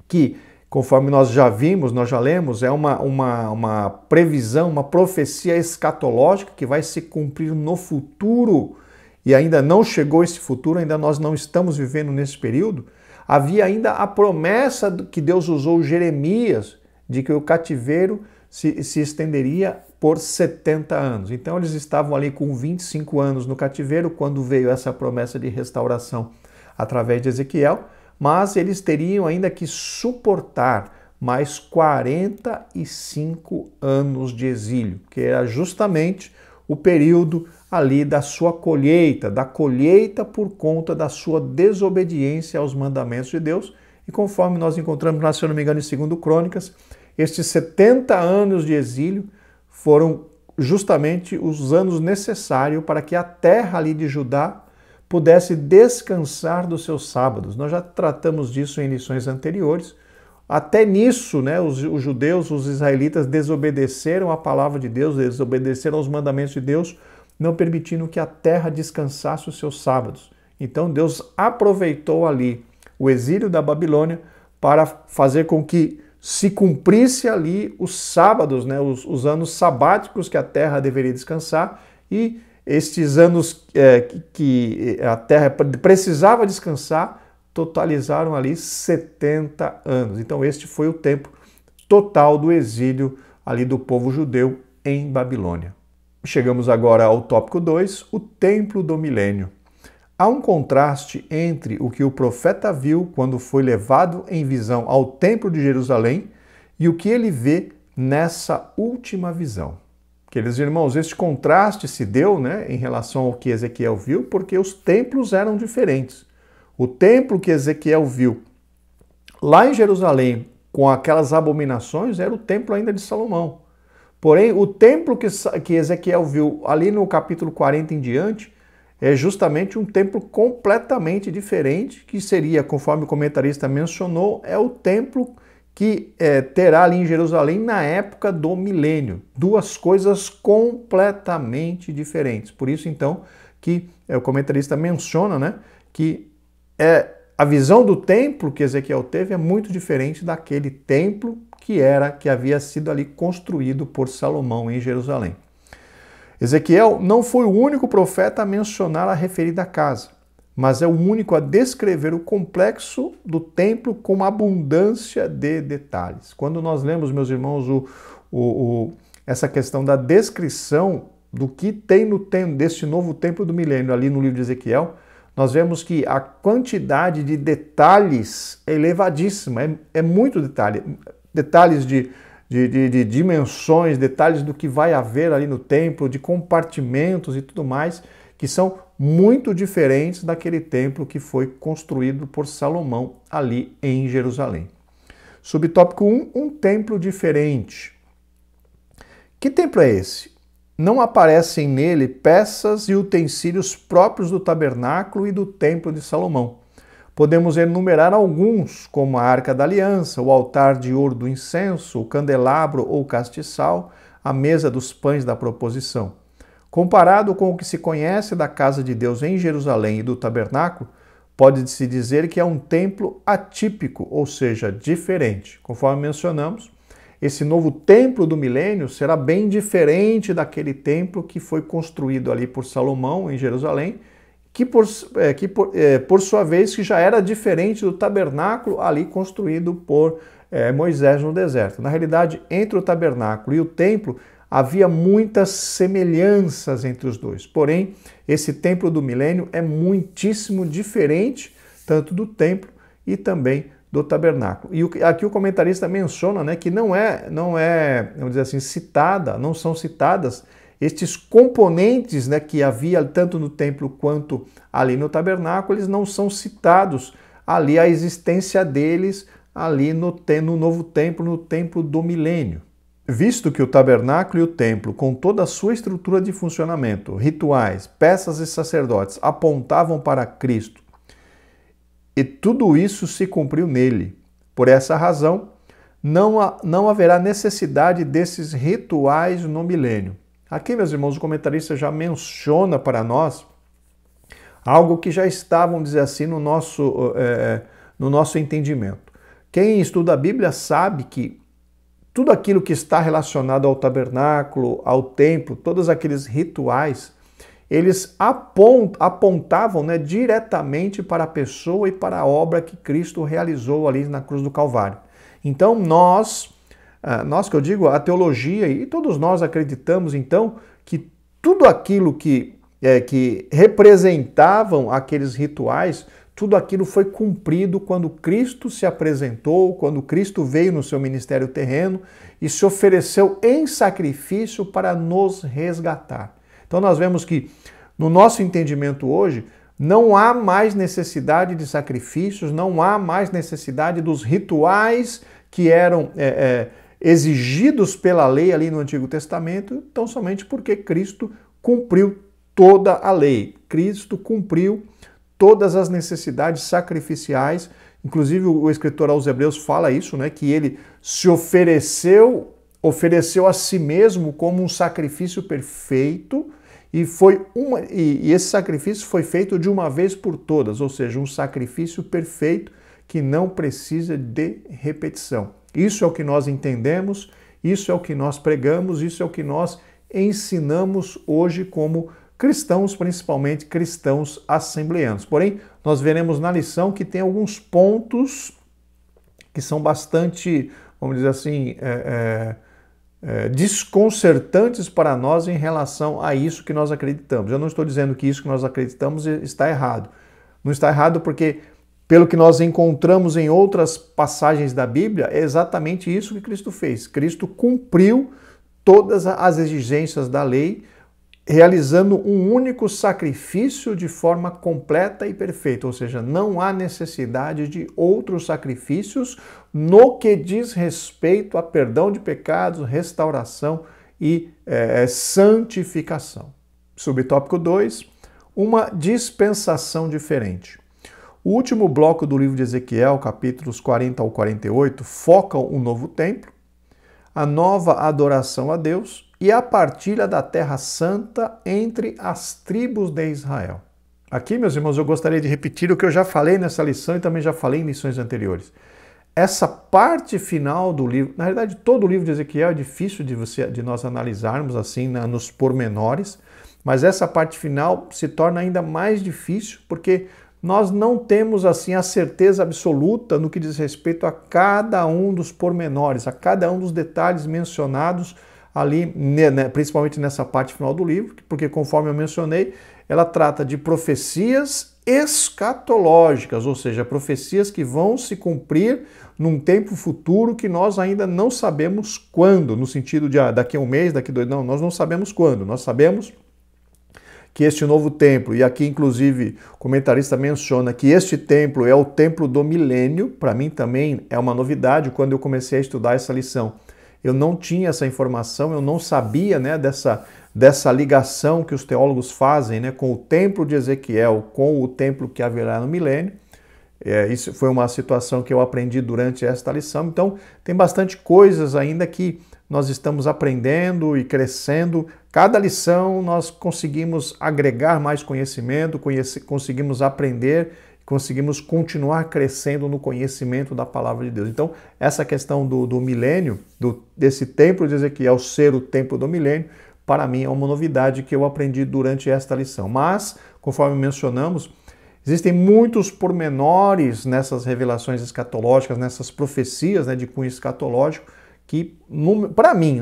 que, conforme nós já vimos, nós já lemos, é uma previsão, uma profecia escatológica que vai se cumprir no futuro, e ainda não chegou esse futuro, ainda nós não estamos vivendo nesse período. Havia ainda a promessa que Deus usou Jeremias, de que o cativeiro se estenderia por 70 anos. Então eles estavam ali com 25 anos no cativeiro quando veio essa promessa de restauração através de Ezequiel, mas eles teriam ainda que suportar mais 45 anos de exílio, que era justamente o período ali da sua colheita, da colheita por conta da sua desobediência aos mandamentos de Deus. E conforme nós encontramos, se eu não me engano, em 2 Crônicas, estes 70 anos de exílio foram justamente os anos necessários para que a terra ali de Judá pudesse descansar dos seus sábados. Nós já tratamos disso em lições anteriores. Até nisso, né, os judeus, os israelitas desobedeceram a palavra de Deus, desobedeceram aos mandamentos de Deus, não permitindo que a terra descansasse os seus sábados. Então Deus aproveitou ali o exílio da Babilônia para fazer com que se cumprisse ali os sábados, né, os anos sabáticos que a terra deveria descansar, e estes anos que a terra precisava descansar totalizaram ali 70 anos. Então este foi o tempo total do exílio ali do povo judeu em Babilônia. Chegamos agora ao tópico 2, o templo do milênio. Há um contraste entre o que o profeta viu quando foi levado em visão ao templo de Jerusalém e o que ele vê nessa última visão. Queridos irmãos, este contraste se deu, né, em relação ao que Ezequiel viu, porque os templos eram diferentes. O templo que Ezequiel viu lá em Jerusalém, com aquelas abominações, era o templo ainda de Salomão. Porém, o templo que Ezequiel viu ali no capítulo 40 em diante é justamente um templo completamente diferente, que seria, conforme o comentarista mencionou, é o templo que terá ali em Jerusalém na época do milênio. Duas coisas completamente diferentes. Por isso, então, que o comentarista menciona, né, que a visão do templo que Ezequiel teve é muito diferente daquele templo que havia sido ali construído por Salomão em Jerusalém. Ezequiel não foi o único profeta a mencionar a referida casa, mas é o único a descrever o complexo do templo com uma abundância de detalhes. Quando nós lemos, meus irmãos, essa questão da descrição do que tem no deste novo templo do milênio ali no livro de Ezequiel, nós vemos que a quantidade de detalhes é elevadíssima, é muito detalhe. Detalhes de dimensões, detalhes do que vai haver ali no templo, de compartimentos e tudo mais, que são muito diferentes daquele templo que foi construído por Salomão ali em Jerusalém. Subtópico 1, um templo diferente. Que templo é esse? Não aparecem nele peças e utensílios próprios do tabernáculo e do templo de Salomão. Podemos enumerar alguns, como a Arca da Aliança, o altar de ouro do incenso, o candelabro ou castiçal, a mesa dos pães da proposição. Comparado com o que se conhece da casa de Deus em Jerusalém e do tabernáculo, pode-se dizer que é um templo atípico, ou seja, diferente. Conforme mencionamos, esse novo templo do milênio será bem diferente daquele templo que foi construído ali por Salomão em Jerusalém, que por sua vez que já era diferente do tabernáculo ali construído por Moisés no deserto. Na realidade, entre o tabernáculo e o templo havia muitas semelhanças entre os dois. Porém, esse templo do milênio é muitíssimo diferente tanto do templo e também do tabernáculo. E aqui o comentarista menciona, né, que não é, vamos dizer assim, não são citadas estes componentes, né, que havia tanto no templo quanto ali no tabernáculo, eles não são citados ali, a existência deles ali no novo templo, no templo do milênio. Visto que o tabernáculo e o templo, com toda a sua estrutura de funcionamento, rituais, peças e sacerdotes, apontavam para Cristo, e tudo isso se cumpriu nele. Por essa razão, não haverá necessidade desses rituais no milênio. Aqui, meus irmãos, o comentarista já menciona para nós algo que já está, vamos dizer assim, no nosso entendimento. Quem estuda a Bíblia sabe que tudo aquilo que está relacionado ao tabernáculo, ao templo, todos aqueles rituais, eles apontavam, né, diretamente para a pessoa e para a obra que Cristo realizou ali na cruz do Calvário. Então nós que eu digo, a teologia, e todos nós acreditamos então que tudo aquilo que representavam aqueles rituais, tudo aquilo foi cumprido quando Cristo se apresentou, quando Cristo veio no seu ministério terreno e se ofereceu em sacrifício para nos resgatar. Então nós vemos que no nosso entendimento hoje não há mais necessidade de sacrifícios, não há mais necessidade dos rituais que eram exigidos pela lei ali no Antigo Testamento, tão somente porque Cristo cumpriu toda a lei. Cristo cumpriu todas as necessidades sacrificiais. Inclusive o escritor aos Hebreus fala isso, né, que ele se ofereceu a si mesmo como um sacrifício perfeito e esse sacrifício foi feito de uma vez por todas, ou seja, um sacrifício perfeito que não precisa de repetição. Isso é o que nós entendemos, isso é o que nós pregamos, isso é o que nós ensinamos hoje como cristãos, principalmente cristãos assembleanos. Porém, nós veremos na lição que tem alguns pontos que são bastante, vamos dizer assim, desconcertantes para nós em relação a isso que nós acreditamos. Eu não estou dizendo que isso que nós acreditamos está errado. Não está errado porque, pelo que nós encontramos em outras passagens da Bíblia, é exatamente isso que Cristo fez. Cristo cumpriu todas as exigências da lei, realizando um único sacrifício de forma completa e perfeita, ou seja, não há necessidade de outros sacrifícios no que diz respeito a perdão de pecados, restauração e santificação. Subtópico 2, uma dispensação diferente. O último bloco do livro de Ezequiel, capítulos 40 ao 48, focam o novo templo, a nova adoração a Deus e a partilha da Terra Santa entre as tribos de Israel. Aqui, meus irmãos, eu gostaria de repetir o que eu já falei nessa lição e também já falei em lições anteriores. Essa parte final do livro, na verdade, todo o livro de Ezequiel é difícil de nós analisarmos assim nos pormenores, mas essa parte final se torna ainda mais difícil porque nós não temos assim a certeza absoluta no que diz respeito a cada um dos pormenores, a cada um dos detalhes mencionados ali, principalmente nessa parte final do livro, porque conforme eu mencionei, ela trata de profecias escatológicas, ou seja, profecias que vão se cumprir num tempo futuro que nós ainda não sabemos quando, no sentido de daqui a um mês, daqui a 2, não, nós não sabemos quando, nós sabemos que este novo templo, e aqui inclusive o comentarista menciona que este templo é o templo do milênio, para mim também é uma novidade, quando eu comecei a estudar essa lição, eu não tinha essa informação, eu não sabia dessa ligação que os teólogos fazem com o templo de Ezequiel, com o templo que haverá no milênio. Isso foi uma situação que eu aprendi durante esta lição, então tem bastante coisas ainda que nós estamos aprendendo e crescendo. Cada lição nós conseguimos agregar mais conhecimento, conseguimos aprender, conseguimos continuar crescendo no conhecimento da palavra de Deus. Então, essa questão do milênio, desse templo de Ezequiel ser o templo do milênio, para mim é uma novidade que eu aprendi durante esta lição. Mas, conforme mencionamos, existem muitos pormenores nessas revelações escatológicas, nessas profecias de cunho escatológico, que, para mim,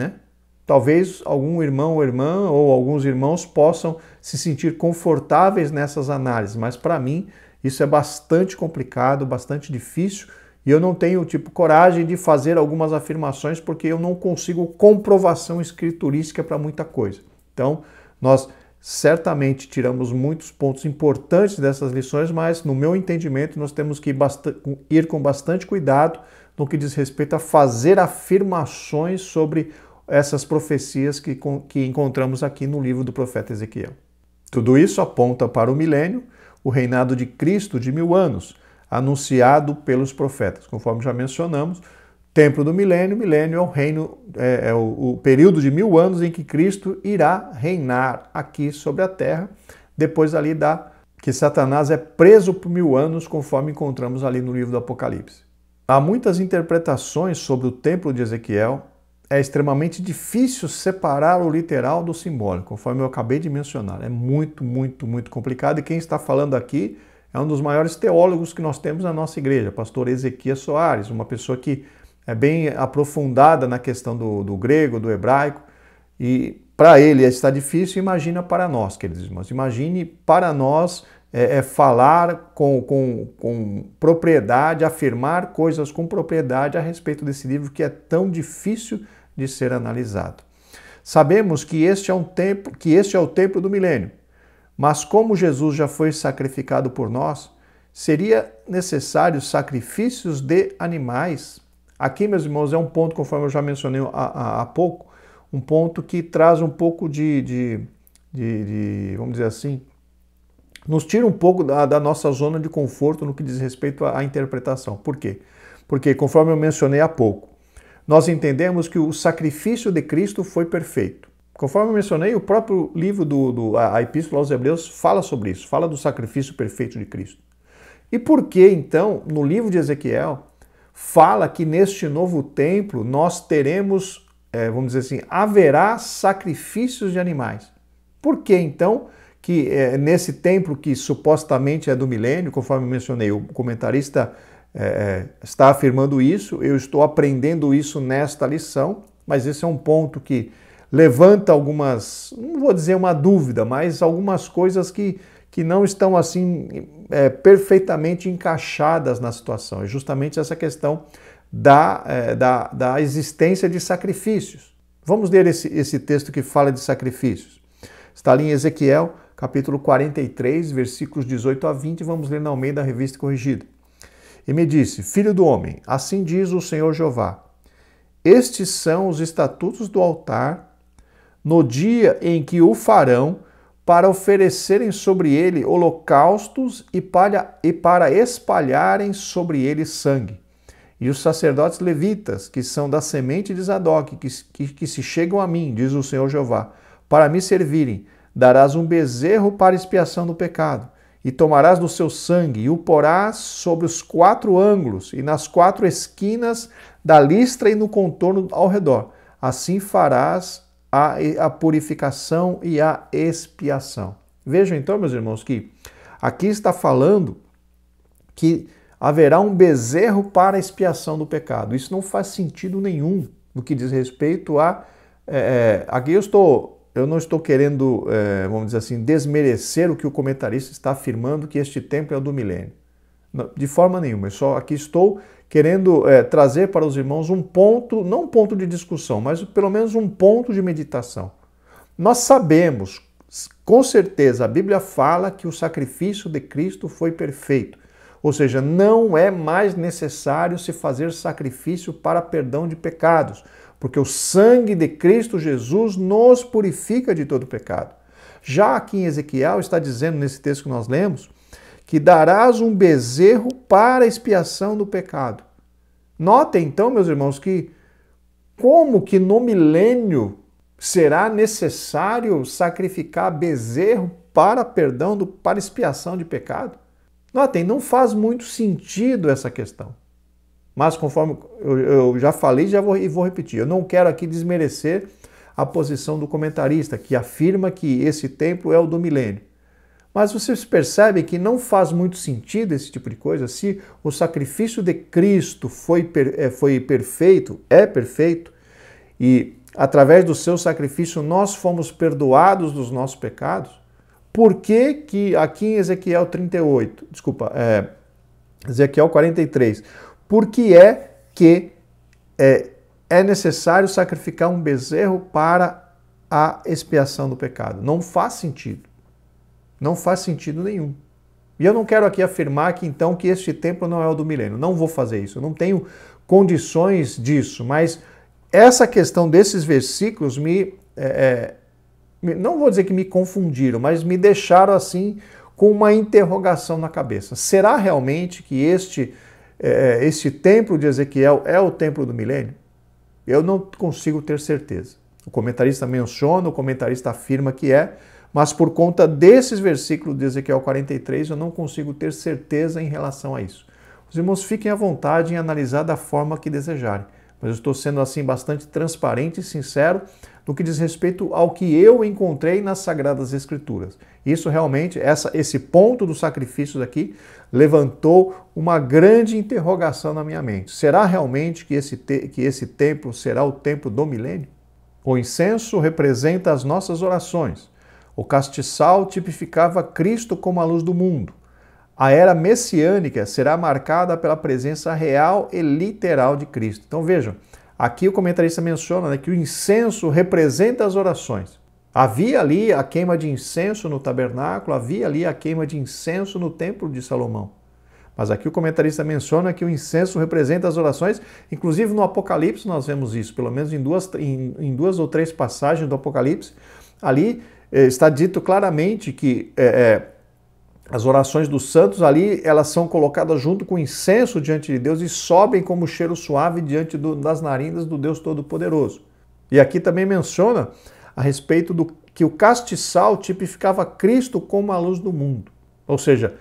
talvez algum irmão ou irmã ou alguns irmãos possam se sentir confortáveis nessas análises, mas para mim isso é bastante complicado, bastante difícil, e eu não tenho coragem de fazer algumas afirmações porque eu não consigo comprovação escriturística para muita coisa. Então, nós certamente tiramos muitos pontos importantes dessas lições, mas no meu entendimento nós temos que ir com bastante cuidado no que diz respeito a fazer afirmações sobre essas profecias que encontramos aqui no livro do profeta Ezequiel. Tudo isso aponta para o milênio, o reinado de Cristo de 1000 anos, anunciado pelos profetas. Conforme já mencionamos, templo do milênio é o reino, o período de 1000 anos em que Cristo irá reinar aqui sobre a terra, depois ali que Satanás é preso por 1000 anos, conforme encontramos ali no livro do Apocalipse. Há muitas interpretações sobre o templo de Ezequiel. É extremamente difícil separar o literal do simbólico, conforme eu acabei de mencionar. É muito, muito, muito complicado. E quem está falando aqui é um dos maiores teólogos que nós temos na nossa igreja, pastor Ezequias Soares, uma pessoa que é bem aprofundada na questão do grego, do hebraico. E para ele está difícil, imagina para nós, queridos irmãos. Imagine para nós falar com propriedade, afirmar coisas com propriedade a respeito desse livro que é tão difícil de ser analisado. Sabemos que este é o templo do milênio, mas como Jesus já foi sacrificado por nós, seria necessário sacrifícios de animais. Aqui, meus irmãos, é um ponto, conforme eu já mencionei há pouco, um ponto que traz um pouco vamos dizer assim, nos tira um pouco da nossa zona de conforto no que diz respeito à interpretação. Por quê? Porque, conforme eu mencionei há pouco, nós entendemos que o sacrifício de Cristo foi perfeito. Conforme eu mencionei, o próprio livro a Epístola aos Hebreus fala sobre isso, fala do sacrifício perfeito de Cristo. E por que, então, no livro de Ezequiel, fala que neste novo templo nós teremos, vamos dizer assim, haverá sacrifícios de animais? Por que, então, que nesse templo que supostamente é do milênio, conforme eu mencionei, o comentarista está afirmando isso, eu estou aprendendo isso nesta lição, mas esse é um ponto que levanta algumas, não vou dizer uma dúvida, mas algumas coisas que não estão assim perfeitamente encaixadas na situação. É justamente essa questão da existência de sacrifícios. Vamos ler esse texto que fala de sacrifícios. Está ali em Ezequiel, capítulo 43, versículos 18 a 20, vamos ler na Almeida Revista Corrigida. E me disse, filho do homem, assim diz o Senhor Jeová, estes são os estatutos do altar no dia em que o farão para oferecerem sobre ele holocaustos e para espalharem sobre ele sangue. E os sacerdotes levitas, que são da semente de Zadok, que se chegam a mim, diz o Senhor Jeová, para me servirem, darás um bezerro para expiação do pecado, e tomarás do seu sangue, e o porás sobre os 4 ângulos, e nas 4 esquinas da listra e no contorno ao redor. Assim farás a purificação e a expiação. Vejam então, meus irmãos, que aqui está falando que haverá um bezerro para a expiação do pecado. Isso não faz sentido nenhum no que diz respeito a... aqui eu não estou querendo, vamos dizer assim, desmerecer o que o comentarista está afirmando, que este templo é o do milênio. De forma nenhuma. Eu só aqui estou querendo trazer para os irmãos um ponto, não um ponto de discussão, mas pelo menos um ponto de meditação. Nós sabemos, com certeza, a Bíblia fala que o sacrifício de Cristo foi perfeito. Ou seja, não é mais necessário se fazer sacrifício para perdão de pecados, porque o sangue de Cristo Jesus nos purifica de todo pecado. Já aqui em Ezequiel está dizendo, nesse texto que nós lemos, que darás um bezerro para a expiação do pecado. Notem então, meus irmãos, que como que no milênio será necessário sacrificar bezerro para perdão, para expiação de pecado? Notem, não faz muito sentido essa questão. Mas conforme eu já falei e vou repetir, eu não quero aqui desmerecer a posição do comentarista, que afirma que esse templo é o do milênio. Mas vocês percebem que não faz muito sentido esse tipo de coisa? Se o sacrifício de Cristo foi perfeito, é perfeito, e através do seu sacrifício nós fomos perdoados dos nossos pecados, por que aqui em Ezequiel 38, Ezequiel 43, por que é necessário sacrificar um bezerro para a expiação do pecado? Não faz sentido. Não faz sentido nenhum. E eu não quero aqui afirmar que então que este templo não é o do milênio. Não vou fazer isso. Eu não tenho condições disso. Mas essa questão desses versículos não vou dizer que me confundiram, mas me deixaram assim com uma interrogação na cabeça. Será realmente que este templo de Ezequiel é o templo do milênio? Eu não consigo ter certeza. O comentarista menciona, o comentarista afirma que é, mas por conta desses versículos de Ezequiel 43, eu não consigo ter certeza em relação a isso. Os irmãos fiquem à vontade em analisar da forma que desejarem, mas eu estou sendo assim bastante transparente e sincero no que diz respeito ao que eu encontrei nas Sagradas Escrituras. Isso realmente, esse ponto dos sacrifícios aqui, levantou uma grande interrogação na minha mente. Será realmente que esse templo será o templo do milênio? O incenso representa as nossas orações. O castiçal tipificava Cristo como a luz do mundo. A era messiânica será marcada pela presença real e literal de Cristo. Então vejam, aqui o comentarista menciona que o incenso representa as orações. Havia ali a queima de incenso no tabernáculo, havia ali a queima de incenso no templo de Salomão. Mas aqui o comentarista menciona que o incenso representa as orações, inclusive no Apocalipse nós vemos isso, pelo menos em duas ou três passagens do Apocalipse, ali está dito claramente que as orações dos santos ali, elas são colocadas junto com incenso diante de Deus e sobem como cheiro suave diante das narinas do Deus Todo-Poderoso. E aqui também menciona a respeito do que o castiçal tipificava Cristo como a luz do mundo. Ou seja,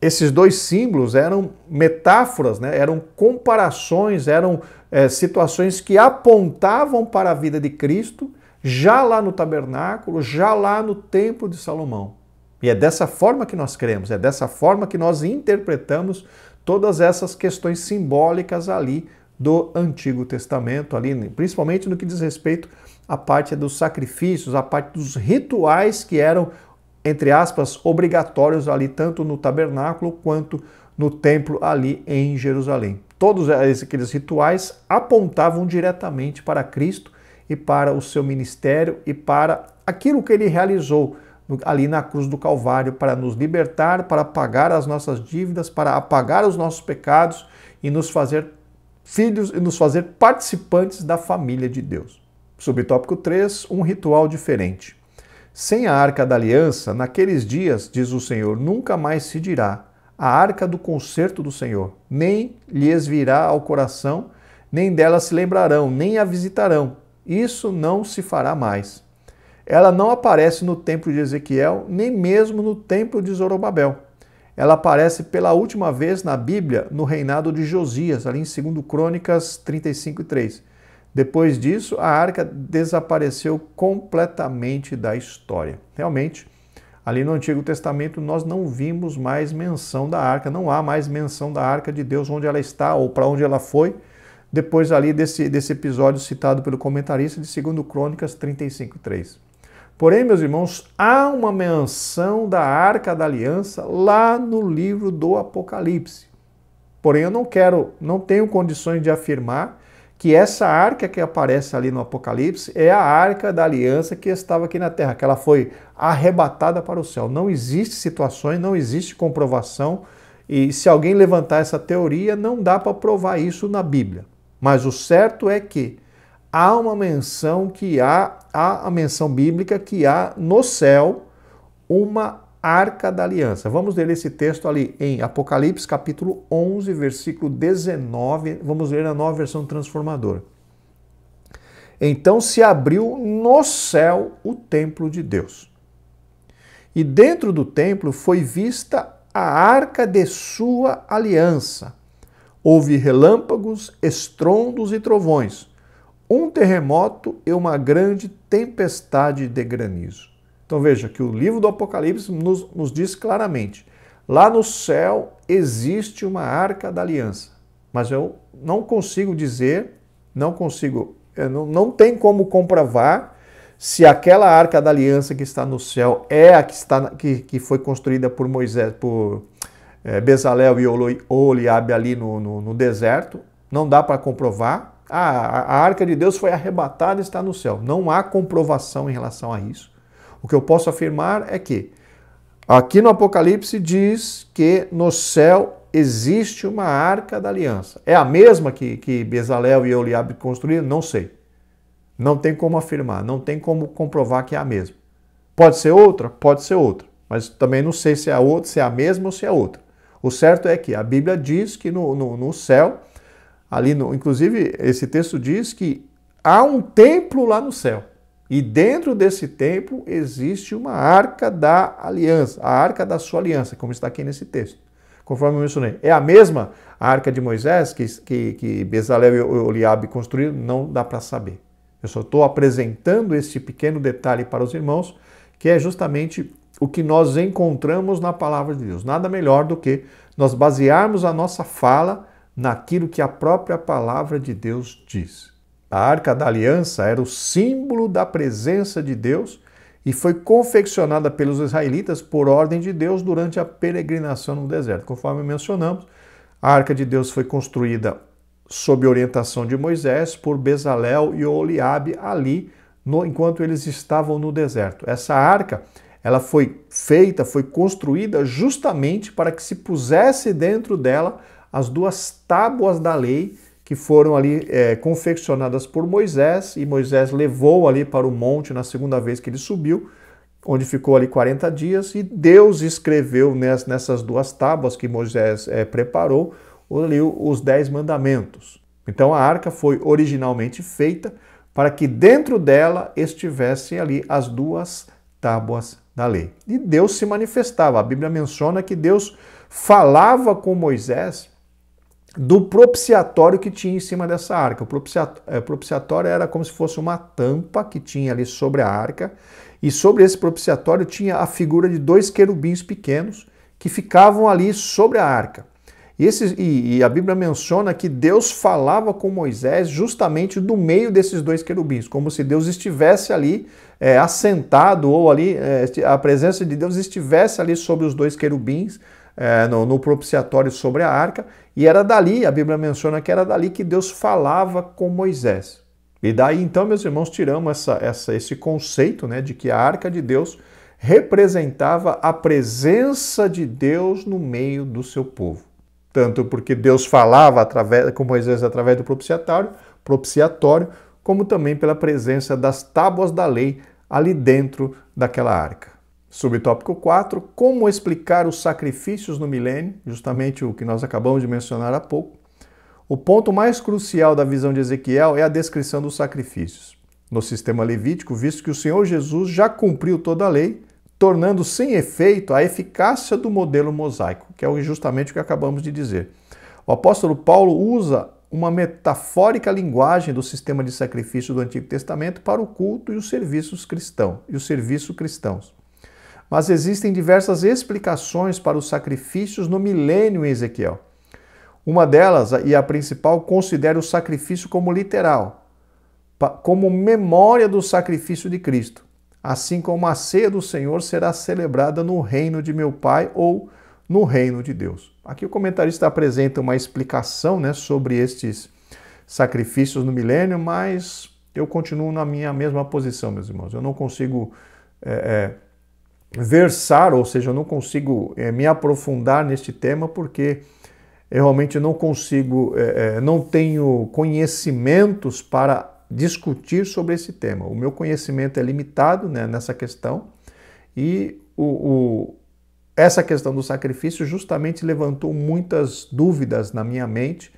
esses dois símbolos eram metáforas, né? Eram comparações, eram situações que apontavam para a vida de Cristo já lá no tabernáculo, já lá no templo de Salomão. E é dessa forma que nós cremos, é dessa forma que nós interpretamos todas essas questões simbólicas ali do Antigo Testamento, ali, principalmente no que diz respeito à parte dos sacrifícios, à parte dos rituais que eram, entre aspas, obrigatórios ali, tanto no tabernáculo quanto no templo ali em Jerusalém. Todos aqueles rituais apontavam diretamente para Cristo e para o seu ministério e para aquilo que ele realizou ali na cruz do Calvário para nos libertar, para pagar as nossas dívidas, para apagar os nossos pecados e nos fazer filhos e nos fazer participantes da família de Deus. Subtópico 3, um ritual diferente. Sem a arca da aliança, naqueles dias, diz o Senhor, nunca mais se dirá a arca do concerto do Senhor, nem lhes virá ao coração, nem dela se lembrarão, nem a visitarão. Isso não se fará mais. Ela não aparece no templo de Ezequiel, nem mesmo no templo de Zorobabel. Ela aparece pela última vez na Bíblia no reinado de Josias, ali em 2 Crônicas 35:3. Depois disso, a arca desapareceu completamente da história. Realmente, ali no Antigo Testamento nós não vimos mais menção da arca, não há mais menção da arca de Deus, onde ela está ou para onde ela foi, depois ali desse episódio citado pelo comentarista de 2 Crônicas 35:3. Porém, meus irmãos, há uma menção da Arca da Aliança lá no livro do Apocalipse. Porém, eu não tenho condições de afirmar que essa arca que aparece ali no Apocalipse é a Arca da Aliança que estava aqui na Terra, que ela foi arrebatada para o céu. Não existe situações, não existe comprovação, e se alguém levantar essa teoria, não dá para provar isso na Bíblia. Mas o certo é que há uma menção há a menção bíblica que há no céu uma arca da aliança. Vamos ler esse texto ali em Apocalipse capítulo 11, versículo 19. Vamos ler a Nova Versão Transformadora. Então se abriu no céu o templo de Deus. E dentro do templo foi vista a arca de sua aliança. Houve relâmpagos, estrondos e trovões, um terremoto e uma grande tempestade de granizo. Então veja que o livro do Apocalipse nos diz claramente, lá no céu existe uma arca da aliança, mas eu não consigo dizer, não tem como comprovar se aquela arca da aliança que está no céu é a que foi construída por Moisés, por Bezalel e Oholiabe ali no deserto. Não dá para comprovar. A arca de Deus foi arrebatada e está no céu. Não há comprovação em relação a isso. O que eu posso afirmar é que aqui no Apocalipse diz que no céu existe uma arca da aliança. É a mesma que Bezalel e Oholiabe construíram? Não sei. Não tem como afirmar, não tem como comprovar que é a mesma. Pode ser outra? Pode ser outra. Mas também não sei se é a mesma ou se é outra. O certo é que a Bíblia diz que no céu, inclusive esse texto diz que há um templo lá no céu. E dentro desse templo existe uma arca da aliança, a arca da sua aliança, como está aqui nesse texto. Conforme eu mencionei. É a mesma arca de Moisés que Bezalel e Oholiabe construíram? Não dá para saber. Eu só estou apresentando esse pequeno detalhe para os irmãos, que é justamente o que nós encontramos na palavra de Deus. Nada melhor do que nós basearmos a nossa fala naquilo que a própria palavra de Deus diz. A Arca da Aliança era o símbolo da presença de Deus e foi confeccionada pelos israelitas por ordem de Deus durante a peregrinação no deserto. Conforme mencionamos, a Arca de Deus foi construída sob orientação de Moisés por Bezalel e Oholiabe ali, enquanto eles estavam no deserto. Essa arca, ela foi construída justamente para que se pusesse dentro dela as duas tábuas da lei que foram ali confeccionadas por Moisés, e Moisés levou ali para o monte na segunda vez que ele subiu, onde ficou ali 40 dias, e Deus escreveu nessas duas tábuas que Moisés preparou, ali os 10 mandamentos. Então a arca foi originalmente feita para que dentro dela estivessem ali as duas tábuas da lei. E Deus se manifestava. A Bíblia menciona que Deus falava com Moisés do propiciatório que tinha em cima dessa arca. O propiciatório era como se fosse uma tampa que tinha ali sobre a arca, e sobre esse propiciatório tinha a figura de 2 querubins pequenos que ficavam ali sobre a arca. E a Bíblia menciona que Deus falava com Moisés justamente do meio desses 2 querubins, como se Deus estivesse ali assentado, ou ali a presença de Deus estivesse ali sobre os 2 querubins, no propiciatório sobre a arca, e era dali, a Bíblia menciona que era dali que Deus falava com Moisés. E daí então, meus irmãos, tiramos esse conceito, né, de que a arca de Deus representava a presença de Deus no meio do seu povo. Tanto porque Deus falava com Moisés através do propiciatório, como também pela presença das tábuas da lei ali dentro daquela arca. Subtópico 4, como explicar os sacrifícios no milênio, justamente o que nós acabamos de mencionar há pouco. O ponto mais crucial da visão de Ezequiel é a descrição dos sacrifícios no sistema levítico, visto que o Senhor Jesus já cumpriu toda a lei, tornando sem efeito a eficácia do modelo mosaico, que é justamente o que acabamos de dizer. O apóstolo Paulo usa uma metafórica linguagem do sistema de sacrifício do Antigo Testamento para o culto e os serviços cristãos. Mas existem diversas explicações para os sacrifícios no milênio em Ezequiel. Uma delas, e a principal, considera o sacrifício como literal, como memória do sacrifício de Cristo, assim como a ceia do Senhor será celebrada no reino de meu Pai ou no reino de Deus. Aqui o comentarista apresenta uma explicação, né, sobre estes sacrifícios no milênio, mas eu continuo na minha mesma posição, meus irmãos. Eu não consigo versar, ou seja, eu não consigo me aprofundar neste tema porque eu realmente não consigo, não tenho conhecimentos para discutir sobre esse tema. O meu conhecimento é limitado, né, nessa questão e essa questão do sacrifício justamente levantou muitas dúvidas na minha mente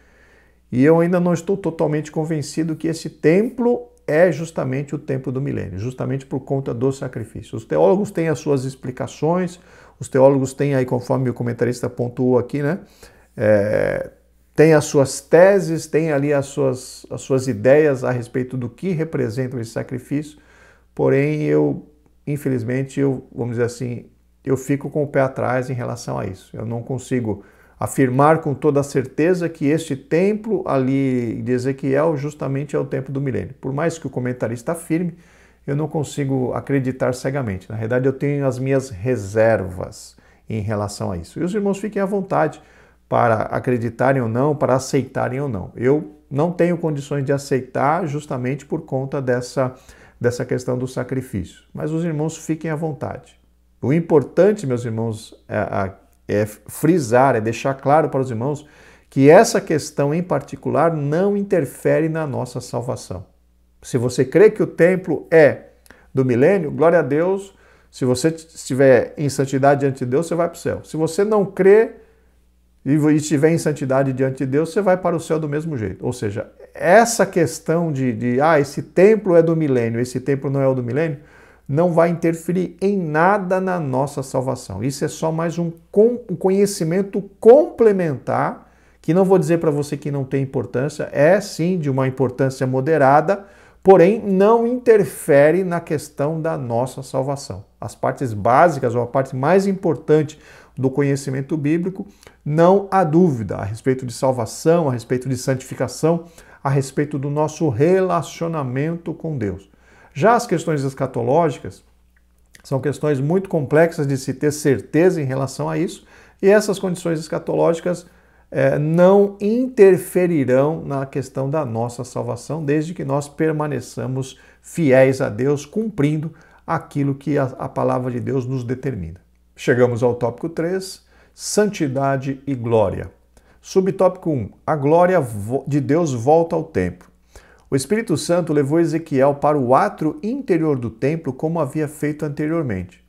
e eu ainda não estou totalmente convencido que esse templo é justamente o templo do milênio, justamente por conta do sacrifício. Os teólogos têm as suas explicações, os teólogos têm aí, conforme o comentarista pontuou aqui, né, tem as suas teses, tem ali as suas ideias a respeito do que representam esse sacrifício, porém infelizmente, vamos dizer assim, eu fico com o pé atrás em relação a isso. Eu não consigo afirmar com toda a certeza que este templo ali de Ezequiel justamente é o templo do milênio. Por mais que o comentarista afirme, eu não consigo acreditar cegamente. Na verdade, eu tenho as minhas reservas em relação a isso. E os irmãos fiquem à vontade para acreditarem ou não, para aceitarem ou não. Eu não tenho condições de aceitar justamente por conta dessa questão do sacrifício. Mas os irmãos fiquem à vontade. O importante, meus irmãos, é frisar, é deixar claro para os irmãos que essa questão em particular não interfere na nossa salvação. Se você crê que o templo é do milênio, glória a Deus. Se você estiver em santidade diante de Deus, você vai para o céu. Se você não crê e estiver em santidade diante de Deus, você vai para o céu do mesmo jeito. Ou seja, essa questão de esse templo é do milênio, esse templo não é o do milênio, não vai interferir em nada na nossa salvação. Isso é só mais um conhecimento complementar, que não vou dizer para você que não tem importância, é sim de uma importância moderada, porém não interfere na questão da nossa salvação. As partes básicas, ou a parte mais importante do conhecimento bíblico, não há dúvida a respeito de salvação, a respeito de santificação, a respeito do nosso relacionamento com Deus. Já as questões escatológicas são questões muito complexas de se ter certeza em relação a isso, e essas condições escatológicas não interferirão na questão da nossa salvação, desde que nós permaneçamos fiéis a Deus, cumprindo aquilo que a palavra de Deus nos determina. Chegamos ao tópico 3, santidade e glória. Subtópico 1, a glória de Deus volta ao templo. O Espírito Santo levou Ezequiel para o átrio interior do templo, como havia feito anteriormente.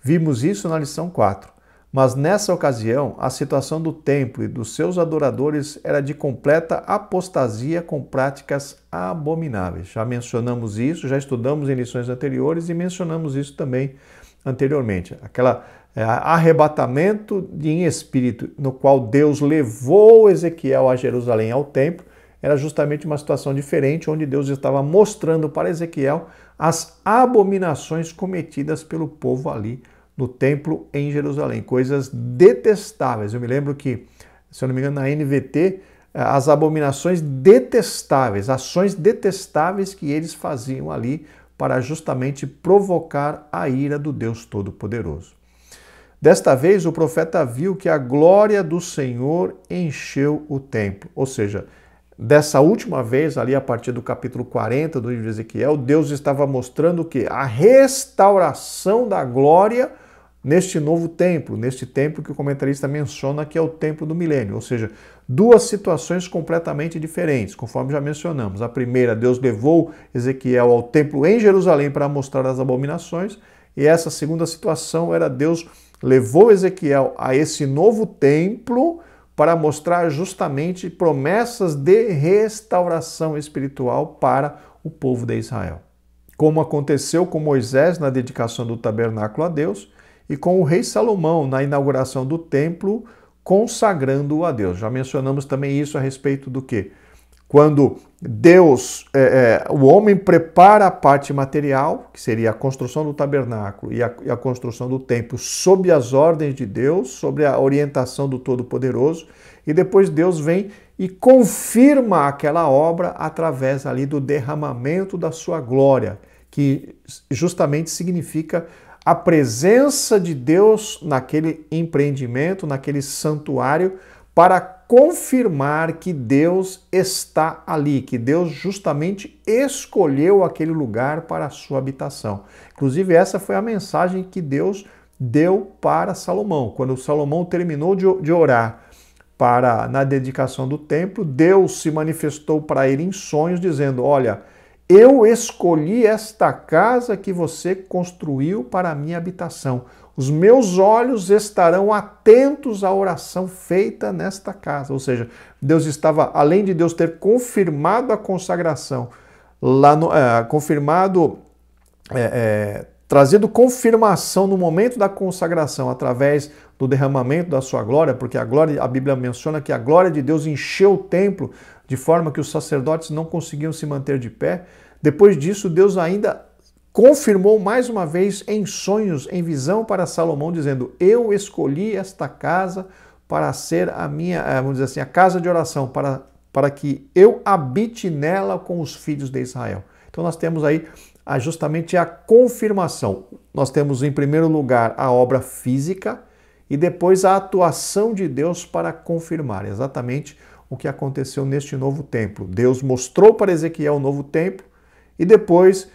Vimos isso na lição 4. Mas nessa ocasião, a situação do templo e dos seus adoradores era de completa apostasia com práticas abomináveis. Já mencionamos isso, já estudamos em lições anteriores e mencionamos isso também anteriormente. Aquele arrebatamento em espírito no qual Deus levou Ezequiel a Jerusalém, ao templo, era justamente uma situação diferente, onde Deus estava mostrando para Ezequiel as abominações cometidas pelo povo ali no templo em Jerusalém, coisas detestáveis. Eu me lembro que, se eu não me engano, na NVT, as abominações detestáveis, ações detestáveis que eles faziam ali para justamente provocar a ira do Deus Todo-Poderoso. Desta vez, o profeta viu que a glória do Senhor encheu o templo, ou seja, dessa última vez, ali a partir do capítulo 40 do livro de Ezequiel, Deus estava mostrando que a restauração da glória neste novo templo, neste templo que o comentarista menciona que é o templo do milênio, ou seja, duas situações completamente diferentes, conforme já mencionamos. A primeira, Deus levou Ezequiel ao templo em Jerusalém para mostrar as abominações, e essa segunda situação era Deus levou Ezequiel a esse novo templo para mostrar justamente promessas de restauração espiritual para o povo de Israel. Como aconteceu com Moisés na dedicação do tabernáculo a Deus e com o rei Salomão na inauguração do templo, consagrando-o a Deus. Já mencionamos também isso a respeito do quê? Quando Deus, o homem prepara a parte material, que seria a construção do tabernáculo e a construção do templo, sob as ordens de Deus, sobre a orientação do Todo-Poderoso, e depois Deus vem e confirma aquela obra através ali do derramamento da sua glória, que justamente significa a presença de Deus naquele empreendimento, naquele santuário, para confirmar que Deus está ali, que Deus justamente escolheu aquele lugar para a sua habitação. Inclusive, essa foi a mensagem que Deus deu para Salomão. Quando Salomão terminou de orar na dedicação do templo, Deus se manifestou para ele em sonhos, dizendo: olha, eu escolhi esta casa que você construiu para a minha habitação. Os meus olhos estarão atentos à oração feita nesta casa. Ou seja, Deus estava, além de Deus ter confirmado a consagração, trazido confirmação no momento da consagração através do derramamento da sua glória, porque a Bíblia menciona que a glória de Deus encheu o templo de forma que os sacerdotes não conseguiam se manter de pé. Depois disso, Deus ainda confirmou mais uma vez em sonhos, em visão para Salomão, dizendo: eu escolhi esta casa para ser a minha, vamos dizer assim, a casa de oração, para que eu habite nela com os filhos de Israel. Então nós temos aí justamente a confirmação. Nós temos em primeiro lugar a obra física e depois a atuação de Deus para confirmar exatamente o que aconteceu neste novo templo. Deus mostrou para Ezequiel o novo templo e depois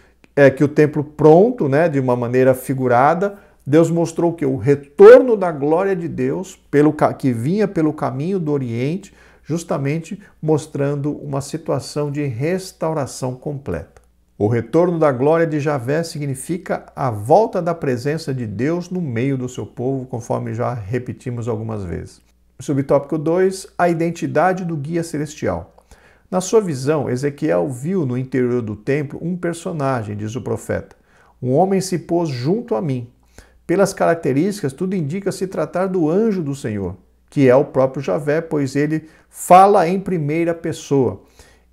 que o templo pronto, de uma maneira figurada, Deus mostrou que o retorno da glória de Deus que vinha pelo caminho do Oriente, justamente mostrando uma situação de restauração completa. O retorno da glória de Javé significa a volta da presença de Deus no meio do seu povo, conforme já repetimos algumas vezes. Subtópico 2, a identidade do guia celestial. Na sua visão, Ezequiel viu no interior do templo um personagem, diz o profeta. Um homem se pôs junto a mim. Pelas características, tudo indica se tratar do anjo do Senhor, que é o próprio Javé, pois ele fala em primeira pessoa.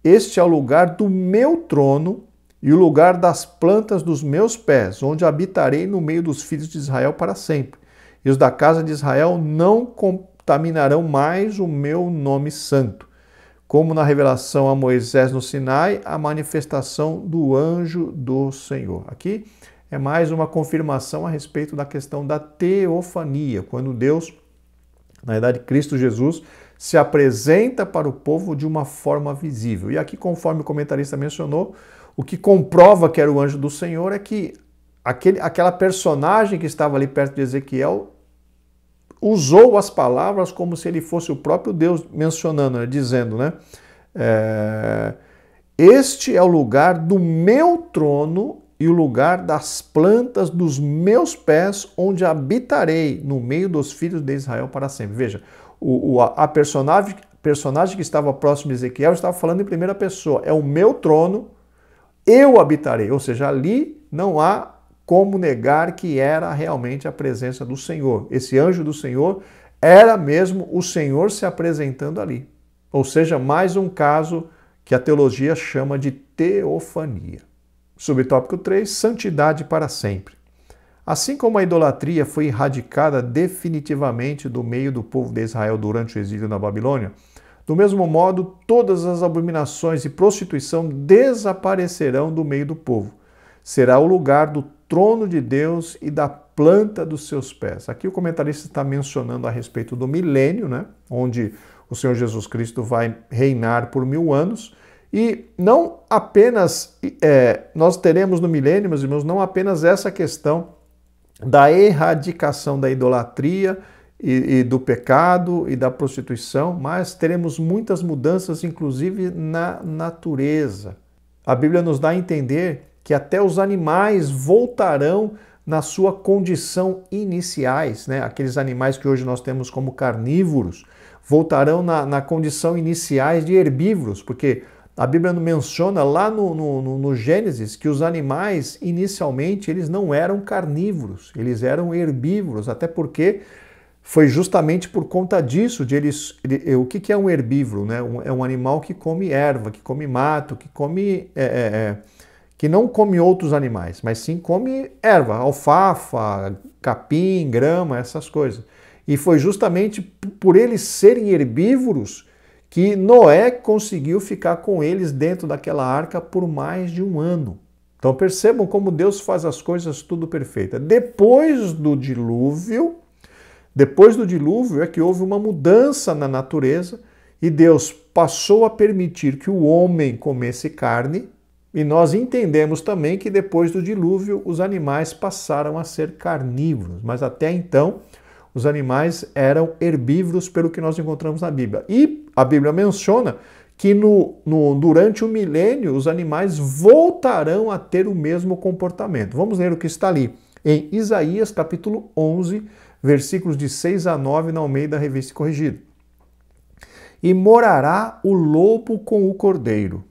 Este é o lugar do meu trono e o lugar das plantas dos meus pés, onde habitarei no meio dos filhos de Israel para sempre. E os da casa de Israel não contaminarão mais o meu nome santo. Como na revelação a Moisés no Sinai, a manifestação do anjo do Senhor. Aqui é mais uma confirmação a respeito da questão da teofania, quando Deus, na verdade Cristo Jesus, se apresenta para o povo de uma forma visível. E aqui, conforme o comentarista mencionou, o que comprova que era o anjo do Senhor é que aquela personagem que estava ali perto de Ezequiel usou as palavras como se ele fosse o próprio Deus mencionando, dizendo, este é o lugar do meu trono e o lugar das plantas dos meus pés, onde habitarei no meio dos filhos de Israel para sempre. Veja, a personagem que estava próximo de Ezequiel estava falando em primeira pessoa. É o meu trono, eu habitarei. Ou seja, ali não há como negar que era realmente a presença do Senhor. Esse anjo do Senhor era mesmo o Senhor se apresentando ali. Ou seja, mais um caso que a teologia chama de teofania. Subtópico 3, santidade para sempre. Assim como a idolatria foi erradicada definitivamente do meio do povo de Israel durante o exílio na Babilônia, do mesmo modo, todas as abominações e prostituição desaparecerão do meio do povo. Será o lugar do trono de Deus e da planta dos seus pés. Aqui o comentarista está mencionando a respeito do milênio, onde o Senhor Jesus Cristo vai reinar por 1000 anos. E não apenas, nós teremos no milênio, meus irmãos, não apenas essa questão da erradicação da idolatria e do pecado e da prostituição, mas teremos muitas mudanças, inclusive na natureza. A Bíblia nos dá a entender que até os animais voltarão na sua condição iniciais, né? Aqueles animais que hoje nós temos como carnívoros, voltarão na condição iniciais de herbívoros, porque a Bíblia menciona lá no Gênesis que os animais, inicialmente, eles não eram carnívoros, eles eram herbívoros, até porque foi justamente por conta disso, o que é um herbívoro? Né? É um animal que come erva, que come mato, que come... que não come outros animais, mas sim come erva, alfafa, capim, grama, essas coisas. E foi justamente por eles serem herbívoros que Noé conseguiu ficar com eles dentro daquela arca por mais de 1 ano. Então percebam como Deus faz as coisas tudo perfeita. Depois do dilúvio é que houve uma mudança na natureza e Deus passou a permitir que o homem comesse carne, e nós entendemos também que depois do dilúvio os animais passaram a ser carnívoros, mas até então os animais eram herbívoros pelo que nós encontramos na Bíblia. E a Bíblia menciona que durante o milênio os animais voltarão a ter o mesmo comportamento. Vamos ler o que está ali em Isaías capítulo 11, versículos de 6 a 9 na Almeida Revista e Corrigida. E morará o lobo com o cordeiro,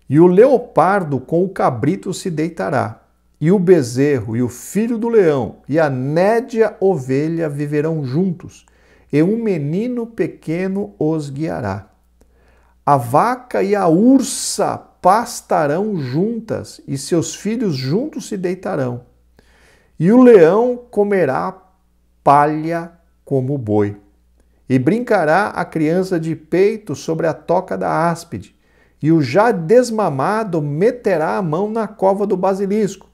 e o leopardo com o cabrito se deitará, e o bezerro e o filho do leão e a nédia ovelha viverão juntos, e um menino pequeno os guiará. A vaca e a ursa pastarão juntas, e seus filhos juntos se deitarão. E o leão comerá palha como o boi, e brincará a criança de peito sobre a toca da áspide, e o já desmamado meterá a mão na cova do basilisco.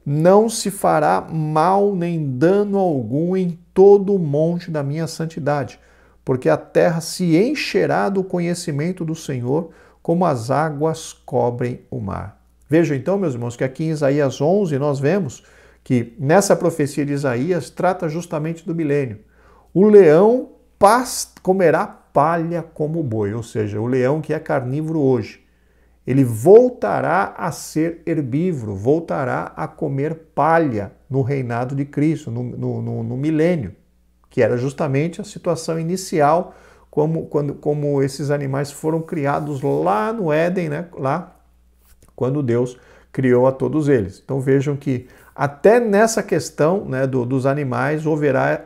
Não se fará mal nem dano algum em todo o monte da minha santidade, porque a terra se encherá do conhecimento do Senhor, como as águas cobrem o mar. Vejam então, meus irmãos, que aqui em Isaías 11 nós vemos que nessa profecia de Isaías trata justamente do milênio. O leão comerá palha como o boi, ou seja, o leão que é carnívoro hoje. Ele voltará a ser herbívoro, voltará a comer palha no reinado de Cristo, no milênio, que era justamente a situação inicial, como esses animais foram criados lá no Éden, né? Lá quando Deus criou a todos eles. Então vejam que até nessa questão, né, dos animais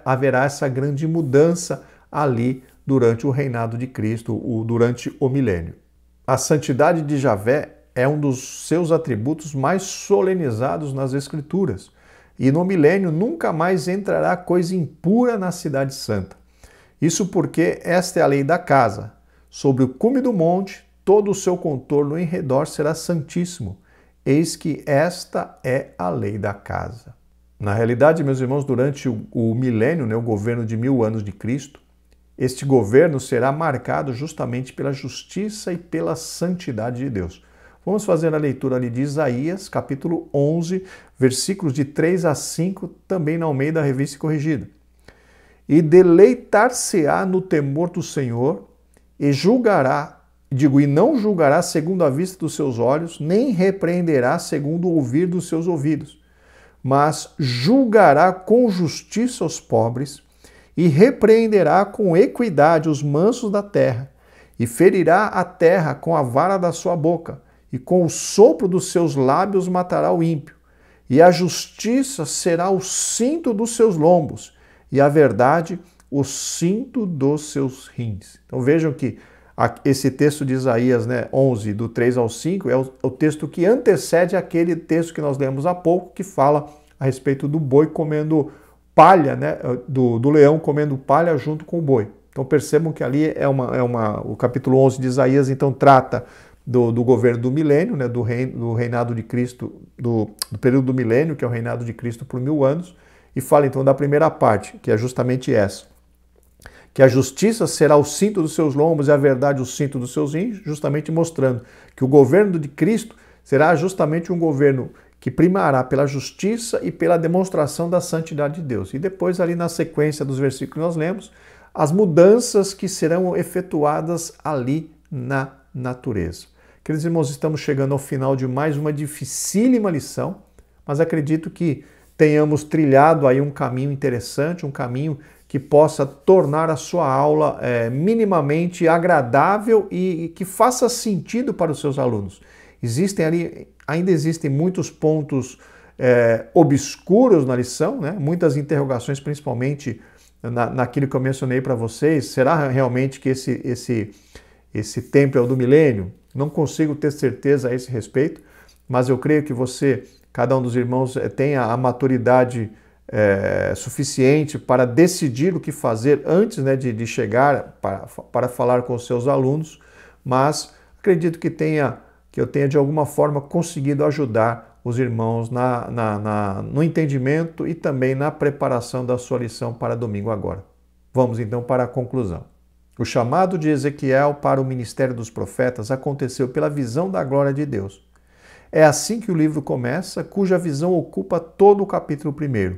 haverá essa grande mudança ali durante o reinado de Cristo, durante o milênio. A santidade de Javé é um dos seus atributos mais solenizados nas Escrituras. E no milênio nunca mais entrará coisa impura na cidade santa. Isso porque esta é a lei da casa. Sobre o cume do monte, todo o seu contorno em redor será santíssimo. Eis que esta é a lei da casa. Na realidade, meus irmãos, durante o milênio, né, o governo de 1000 anos de Cristo, este governo será marcado justamente pela justiça e pela santidade de Deus. Vamos fazer a leitura ali de Isaías, capítulo 11, versículos de 3 a 5, também na Almeida Revista e Corrigida. E deleitar-se-á no temor do Senhor, e não julgará segundo a vista dos seus olhos, nem repreenderá segundo o ouvir dos seus ouvidos, mas julgará com justiça os pobres, e repreenderá com equidade os mansos da terra, e ferirá a terra com a vara da sua boca, e com o sopro dos seus lábios matará o ímpio. E a justiça será o cinto dos seus lombos, e a verdade o cinto dos seus rins. Então vejam que esse texto de Isaías, né, 11, do 3 ao 5, é o texto que antecede aquele texto que nós lemos há pouco, que fala a respeito do boi comendo palha, né, do leão comendo palha junto com o boi. Então percebam que ali o capítulo 11 de Isaías então trata do governo do milênio, né, do reinado de Cristo, do período do milênio, que é o reinado de Cristo por 1000 anos, e fala então da primeira parte, que é justamente essa, que a justiça será o cinto dos seus lombos e a verdade o cinto dos seus rins, justamente mostrando que o governo de Cristo será justamente um governo que primará pela justiça e pela demonstração da santidade de Deus. E depois, ali na sequência dos versículos que nós lemos, as mudanças que serão efetuadas ali na natureza. Queridos irmãos, estamos chegando ao final de mais uma dificílima lição, mas acredito que tenhamos trilhado aí um caminho interessante, um caminho que possa tornar a sua aula minimamente agradável e que faça sentido para os seus alunos. Ainda existem muitos pontos obscuros na lição, né? Muitas interrogações, principalmente naquilo que eu mencionei para vocês. Será realmente que esse templo é o do milênio? Não consigo ter certeza a esse respeito, mas eu creio que cada um dos irmãos tenha a maturidade suficiente para decidir o que fazer antes, né, de chegar para falar com os seus alunos, mas acredito que eu tenha de alguma forma conseguido ajudar os irmãos no entendimento e também na preparação da sua lição para domingo agora. Vamos então para a conclusão. O chamado de Ezequiel para o ministério dos profetas aconteceu pela visão da glória de Deus. É assim que o livro começa, cuja visão ocupa todo o capítulo 1.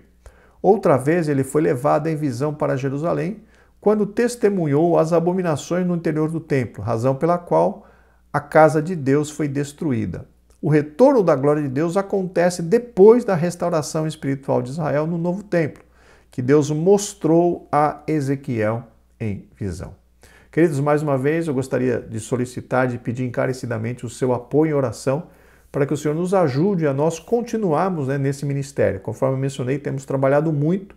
Outra vez ele foi levado em visão para Jerusalém, quando testemunhou as abominações no interior do templo, razão pela qual a casa de Deus foi destruída. O retorno da glória de Deus acontece depois da restauração espiritual de Israel no novo templo, que Deus mostrou a Ezequiel em visão. Queridos, mais uma vez eu gostaria de solicitar, de pedir encarecidamente o seu apoio e oração para que o Senhor nos ajude a nós continuarmos, né, nesse ministério. Conforme eu mencionei, temos trabalhado muito,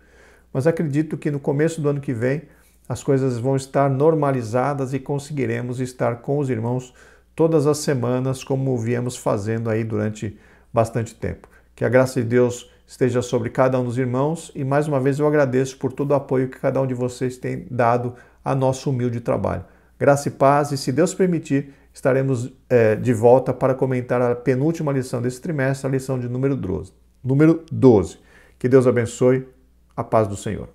mas acredito que no começo do ano que vem as coisas vão estar normalizadas e conseguiremos estar com os irmãos todas as semanas, como viemos fazendo aí durante bastante tempo. Que a graça de Deus esteja sobre cada um dos irmãos e mais uma vez eu agradeço por todo o apoio que cada um de vocês tem dado a nosso humilde trabalho. Graça e paz, e se Deus permitir, estaremos de volta para comentar a penúltima lição desse trimestre, a lição de número 12. Que Deus abençoe, a paz do Senhor.